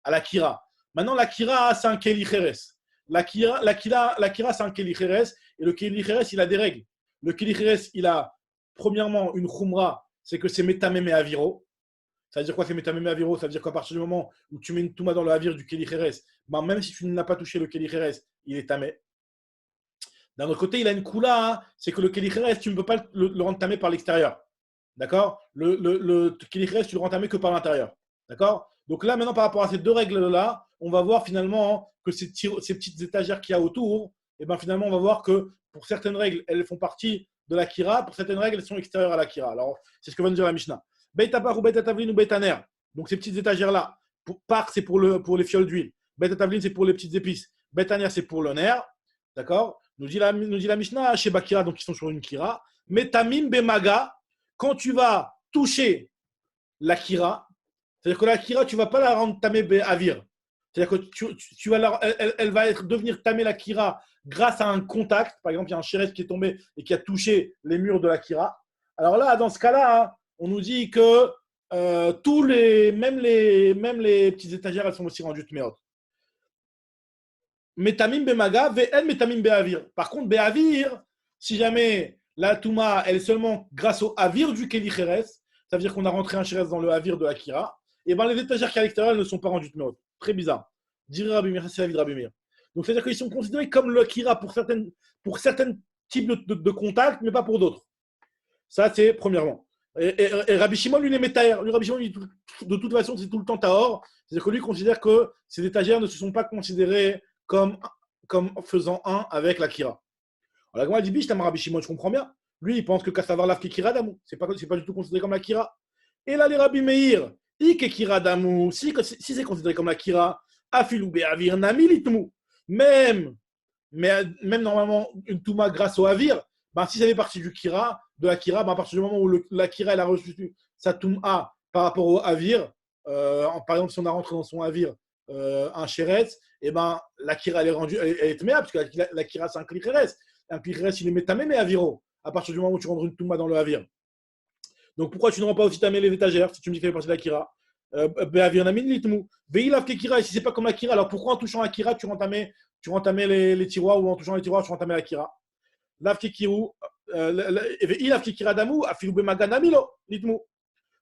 à la kira. Maintenant, la kira, c'est un keli cheres. La kira, c'est un keli cheres, et le keli cheres, il a des règles. Le keli cheres, il a premièrement une khumra, c'est que c'est metamé me aviro. Ça veut dire quoi, c'est metamé me aviro? Ça veut dire qu'à partir du moment où tu mets une touma dans le avir du keli cheres, ben, même si tu n'as pas touché le keli cheres, il est tamé. D'un autre côté, il a une kula, hein, c'est que le keli cheres, tu ne peux pas le rendre tamé par l'extérieur. D'accord? Le keli cheres, tu le rends tamé que par l'intérieur. D'accord? Donc là, maintenant, par rapport à ces deux règles-là, on va voir finalement que ces petites étagères qu'il y a autour, et ben finalement, on va voir que pour certaines règles, elles font partie de la kira, pour certaines règles, elles sont extérieures à la kira. Alors, c'est ce que va nous dire la Mishnah. Beit apar ou beit atavlin ou beit aner. Donc, ces petites étagères-là, par, c'est pour les fioles d'huile. Beit atavlin, c'est pour les petites épices. Beit aner, c'est pour le nerf. D'accord? Nous dit la Mishnah, chez Bakira, donc ils sont sur une kira. Mais tamim bemaga, quand tu vas toucher la kira, c'est-à-dire que la kira, tu ne vas pas la rendre tamé avir. C'est-à-dire que tu vas elle va devenir tamé la kira grâce à un contact. Par exemple, il y a un chéret qui est tombé et qui a touché les murs de la kira. Alors là, dans ce cas-là, hein, on nous dit que même les petites étagères, elles sont aussi rendues tméot. Metamim bemaga, ve'en metamim be'avir. Par contre, be'avir, si jamais la touma, elle est seulement grâce au avir du keli cheres, ça veut dire qu'on a rentré un chéres dans le avir de la kira, et bien les étagères qui à l'extérieur, elles ne sont pas rendues tméot. Très bizarre. Dirait Rabbi Meir, c'est la vie de Rabbi Meir. Donc, c'est-à-dire qu'ils sont considérés comme le kira pour certains types de contacts, mais pas pour d'autres. Ça, c'est premièrement. Et Rabbi Shimon, lui, les métaires. Lui, Rabbi Shimon, lui, de toute façon, c'est tout le temps tahor. C'est-à-dire que lui considère que ces étagères ne se sont pas considérées comme faisant un avec la kira. Alors, la Gemara dit, biche, t'as Rabbi Shimon, je comprends bien. Lui, il pense que Kassavar Lav Kira Damou. C'est pas du tout considéré comme la kira. Et là, les Rabbi Meir, Kira Damou, si c'est considéré comme la kira, Afilou Be'avir Nami Litmou. Même normalement, une touma grâce au avir, ben, si ça fait partie de la kira, ben, à partir du moment où la kira elle a reçu sa touma par rapport au avir, par exemple, si on a rentré dans son avir un chéretz, et ben, la kira elle est rendue, elle est tméa, parce que la kira c'est un klicheres. Un klicheres, il est métamé, mais aviro, à partir du moment où tu rentres une touma dans le avir. Donc pourquoi tu ne rends pas aussi tamé les étagères si tu me dis que ça fait partie de la kira? Et si c'est pas comme la kira, alors pourquoi en touchant la kira tu rentamais les tiroirs, ou en touchant les tiroirs tu rentamais la kira? Lav kekiru, ilav kekira damu, afilu bemaganamilo, litmu.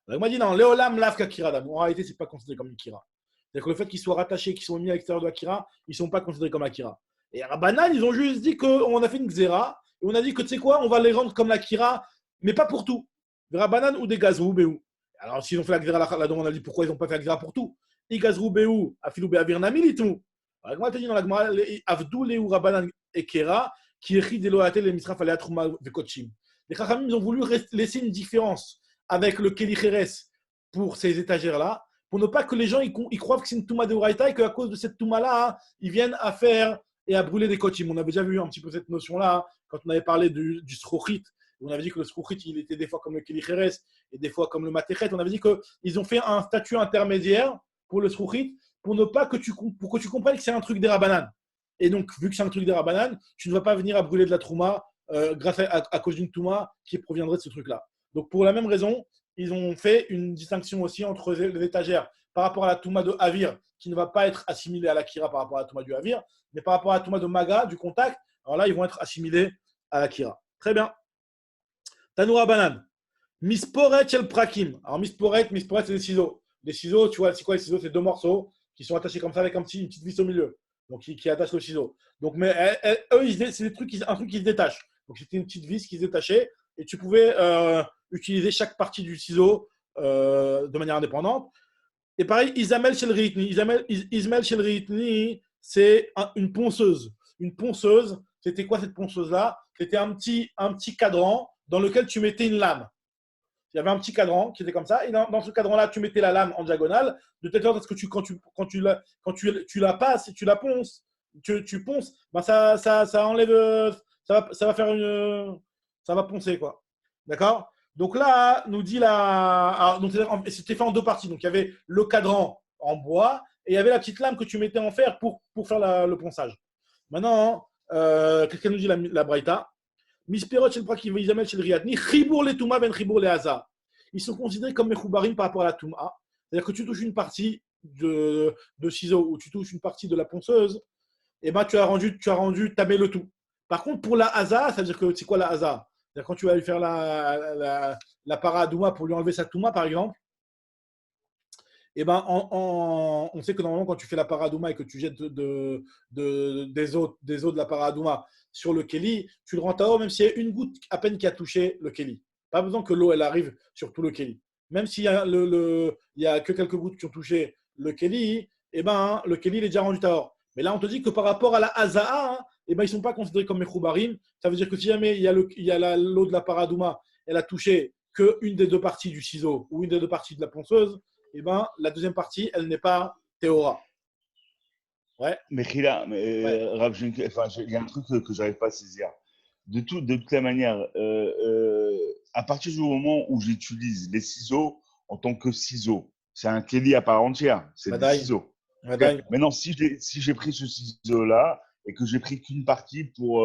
Il m'a dit non, léolam lav kekira damu. En réalité, c'est pas considéré comme une kira. C'est-à-dire que le fait qu'ils soient rattachés, qu'ils soient mis à l'extérieur de la kira, ils sont pas considérés comme la kira. Et Rabbanan, ils ont juste dit qu'on a fait une xéra, et on a dit que tu sais quoi, on va les rendre comme la kira, mais pas pour tout. Des Rabbanan ou des gazrou béou. Alors, s'ils ont fait la xéra, la demande, on a dit pourquoi ils n'ont pas fait la xéra pour tout. Igazrou béou, afilu be'avir nami litmu. Alors, moi, tu dit dans la Gemara, Avdou Léou Rabbanan et Kera, qui écrit des loatel les misraf aléa trouma vekochim. Les Chachamim, ils ont voulu laisser une différence avec le Keli Cheres pour ces étagères-là, pour ne pas que les gens ils croient que c'est une touma de Uraïta et qu'à cause de cette touma-là, ils viennent à faire et à brûler des kochim. On avait déjà vu un petit peu cette notion-là quand on avait parlé du srouchit. On avait dit que le srouchit, il était des fois comme le Keli Cheres et des fois comme le matechet. On avait dit qu'ils ont fait un statut intermédiaire pour le srouchit pour ne pas que tu comprennes que c'est un truc des Rabbanan. Et donc, vu que c'est un truc des Rabbanan, tu ne vas pas venir à brûler de la trouma grâce à cause d'une touma qui proviendrait de ce truc-là. Donc, pour la même raison, ils ont fait une distinction aussi entre les étagères par rapport à la touma de Havir, qui ne va pas être assimilée à la kira par rapport à la touma du Havir, mais par rapport à la touma de Maga, du contact, alors là, ils vont être assimilés à la kira. Très bien. Tanoura Banan. Misporet shel prakim. Alors, misporet, c'est des ciseaux. Les ciseaux, tu vois, c'est quoi les ciseaux? C'est deux morceaux qui sont attachés comme ça avec une petite vis au milieu. Donc, qui attache le ciseau. Donc, mais eux, c'est un truc qui se détache. Donc, c'était une petite vis qui se détachait et tu pouvais utiliser chaque partie du ciseau de manière indépendante. Et pareil, Ismaël Shelritni. Ismaël Shelritni, c'est une ponceuse. Une ponceuse, c'était quoi cette ponceuse-là? C'était un petit cadran dans lequel tu mettais une lame. Il y avait un petit cadran qui était comme ça. Et dans ce cadran-là, tu mettais la lame en diagonale, de telle sorte à ce que quand tu la passes et tu la ponces, tu ponces, ben ça enlève, ça va faire ça va poncer, quoi. D'accord? Donc là, nous dit c'était fait en deux parties. Donc il y avait le cadran en bois et il y avait la petite lame que tu mettais en fer pour faire le ponçage. Maintenant, qu'est-ce qu'elle nous dit la Braïta? Misperot shel prakim ve'izamel shel riyat, ni chibour le touma ben chibour le haza. Ils sont considérés comme mechoubarim par rapport à la touma. C'est-à-dire que tu touches une partie de ciseau ou tu touches une partie de la ponceuse, et ben tu as rendu tamé le tout. Par contre, pour la haza, c'est-à-dire que c'est quoi la haza? C'est-à-dire quand tu vas lui faire la paradouma pour lui enlever sa touma, par exemple, et ben on sait que normalement, quand tu fais la paradouma et que tu jettes des os de la paradouma sur le Keli, tu le rends tahor même s'il y a une goutte à peine qui a touché le Keli. Pas besoin que l'eau elle arrive sur tout le Keli. Même s'il y a, il y a que quelques gouttes qui ont touché le Keli, et ben le Keli il est déjà rendu tahor. Mais là, on te dit que par rapport à la Haza'a, et ben ils ne sont pas considérés comme Mechoubarim. Ça veut dire que si jamais il y a l'eau de la paradouma, elle a touché qu'une des deux parties du ciseau ou une des deux parties de la ponceuse, et ben la deuxième partie, elle n'est pas théora. Ouais. Mais Khila, Rav, il y a un truc que je n'arrive pas à saisir. De toute la manière, à partir du moment où j'utilise les ciseaux en tant que ciseaux, c'est un kéli à part entière, c'est des ciseaux. Okay. Maintenant, si j'ai pris ce ciseau-là et que j'ai pris qu'une partie pour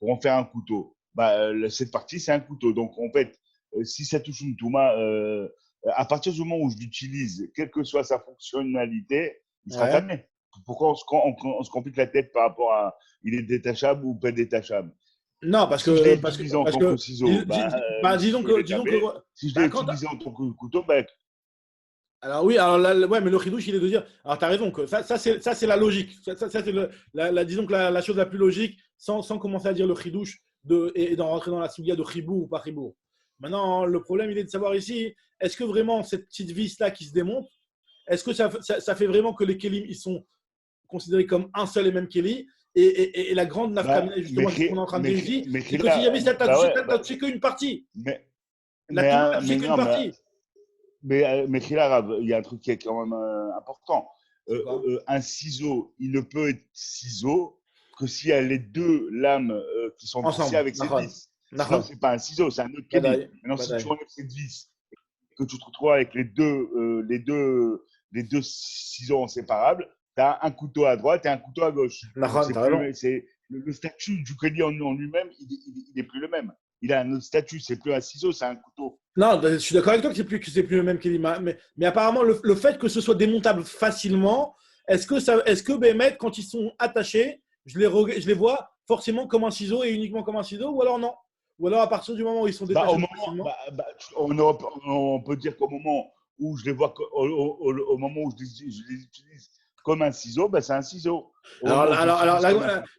en faire un couteau, bah, cette partie, c'est un couteau. Donc, en fait, si ça touche une touma, à partir du moment où je l'utilise, quelle que soit sa fonctionnalité, il sera tamé. Pourquoi on se complique la tête par rapport à il est détachable ou pas détachable? Non, parce que si je l'ai utilisé en tant que ciseau, disons que si je l'ai utilisé en tant que couteau, bah, alors oui, ouais, mais le chidouche, il est de dire. Alors, tu as raison, que ça c'est la logique. Ça c'est disons que la chose la plus logique, sans commencer à dire le chidouche et d'en rentrer dans la soulia de chibou ou pas chibou. Maintenant, le problème, il est de savoir ici, est-ce que vraiment cette petite vis-là qui se démonte, est-ce que ça fait vraiment que les kelim, ils sont considérés comme un seul et même keli et la grande nafkamina, justement, ce qu'on est en train de dire ici, c'est que si jamais ça t'a touché qu'une partie. La touche, c'est qu'une partie. Mais Khila, il y a un truc qui est quand même important. Un ciseau, il ne peut être ciseau que s'il y a les deux lames qui sont vissées avec cette vis. Sinon, ce n'est pas un ciseau, c'est un autre kéli. Maintenant, si tu enlèves cette vis et que tu te retrouves avec les deux ciseaux inséparables, tu as un couteau à droite et un couteau à gauche. Le statut du kéli en lui-même, il n'est plus le même. Il a un autre statut, c'est plus un ciseau, c'est un couteau. Non, je suis d'accord avec toi que c'est plus le même Kéli. Mais apparemment, le fait que ce soit démontable facilement, est-ce que Bémet, quand ils sont attachés, je les vois forcément comme un ciseau et uniquement comme un ciseau, ou alors non? Ou alors à partir du moment où ils sont détachés on peut dire qu'au moment où je les vois, au moment où je les utilise comme un ciseau, c'est un ciseau. Alors,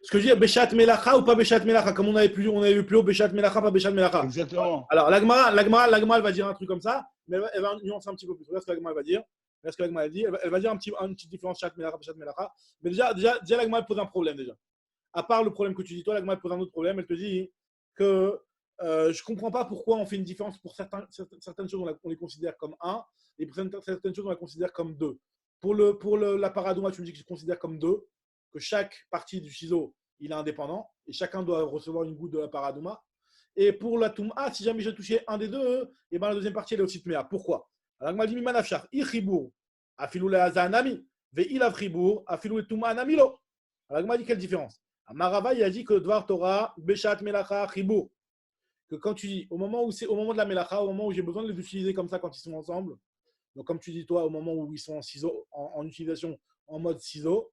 ce que je dis, Béchat Melacha ou pas Béchat Melacha, comme on avait vu plus haut, Béchat Melacha, pas Béchat Melacha. Exactement. Alors, l'Agmara, elle va dire un truc comme ça, mais elle va nuancer un petit peu plus. Regarde ce que l'Agmara va dire. Regarde ce que l'Agmara dit. Elle va dire une petite différence, Béchat Melacha, Béchat Melacha. Mais déjà l'Agmara pose un problème déjà. À part le problème que tu dis, toi, l'Agmara pose un autre problème. Elle te dit que je ne comprends pas pourquoi on fait une différence pour certaines choses, on les considère comme 1, et pour certaines choses, on les considère comme 2. Pour la paradouma, tu me dis que je considère comme 2, que chaque partie du ciseau, il est indépendant, et chacun doit recevoir une goutte de la paradouma. Et pour la touma, si jamais j'ai touché un des deux, et ben la deuxième partie, elle est aussi tméa. Pourquoi? Alors, il m'a dit, Mimanafchar, Ichibour, Afilou le Hazanami, Ve'ilav Chibour, Afilou le Touma Anamilo. Alors, il m'a dit, quelle différence? Marava, il a dit que Dvar Torah, Beshat Melacha, Chibour. Que quand tu dis, au moment de la Melacha, au moment où j'ai besoin de les utiliser comme ça quand ils sont ensemble, donc comme tu dis toi, au moment où ils sont en ciseaux, en utilisation en mode ciseau,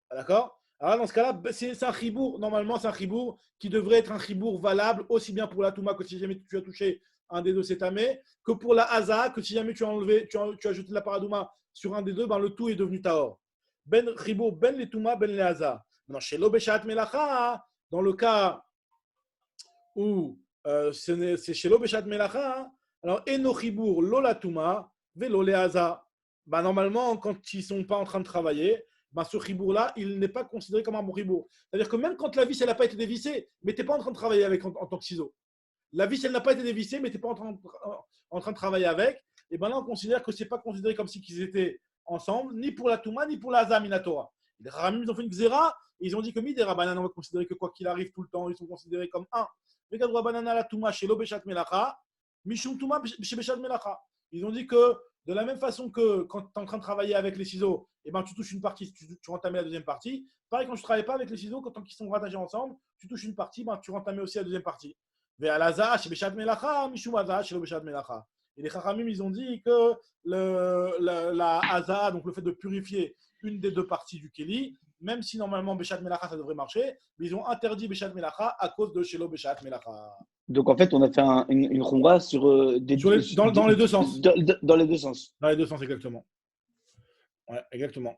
d'accord? Alors dans ce cas-là, c'est un chibour. Normalement, c'est un chibour qui devrait être un chibour valable aussi bien pour la touma que si jamais tu as touché un des deux sétamé, que pour la haza, que si jamais tu as enlevé, tu as jeté la paradouma sur un des deux, ben le tout est devenu tahor. Ben chibour, ben les touma, ben les haza. Maintenant, chez l'obeshat melacha, dans le cas où c'est chez Beshat Melacha. Hein. Alors, Eno Chibour, Lola Touma, Velo Leaza. Bah, normalement, quand ils ne sont pas en train de travailler, bah, ce chibour-là, il n'est pas considéré comme un bon chibour. C'est-à-dire que même quand la vis, elle n'a pas été dévissée, mais tu n'es pas en train de travailler avec en tant que ciseau. La vis, elle n'a pas été dévissée, mais tu n'es pas en train de travailler avec. Et ben là, on considère que ce n'est pas considéré comme si ils étaient ensemble, ni pour la Touma, ni pour la Zaminatora. Les Ramim, ils ont fait une xéra, et ils ont dit que Midera Banana, on va considérer que quoi qu'il arrive tout le temps, ils sont considérés comme un. Regarde, Banana, la Touma, chez l'Obeshat Melacha, Mishum Touma, chez Beshat Melacha. Ils ont dit que de la même façon que quand tu es en train de travailler avec les ciseaux, et ben, tu touches une partie, tu entames la deuxième partie. Pareil, quand tu ne travailles pas avec les ciseaux, quand ils sont rattachés ensemble, tu touches une partie, ben, tu entames aussi la deuxième partie. Et les Chachamim, ils ont dit que la Haza, donc le fait de purifier une des deux parties du Keli, même si normalement Beshat Melacha ça devrait marcher, mais ils ont interdit Beshat Melacha à cause de Shelo Beshat Melacha. Donc en fait, on a fait une khumra sur dans les deux sens. Dans les deux sens. Dans les deux sens, exactement. Ouais, exactement.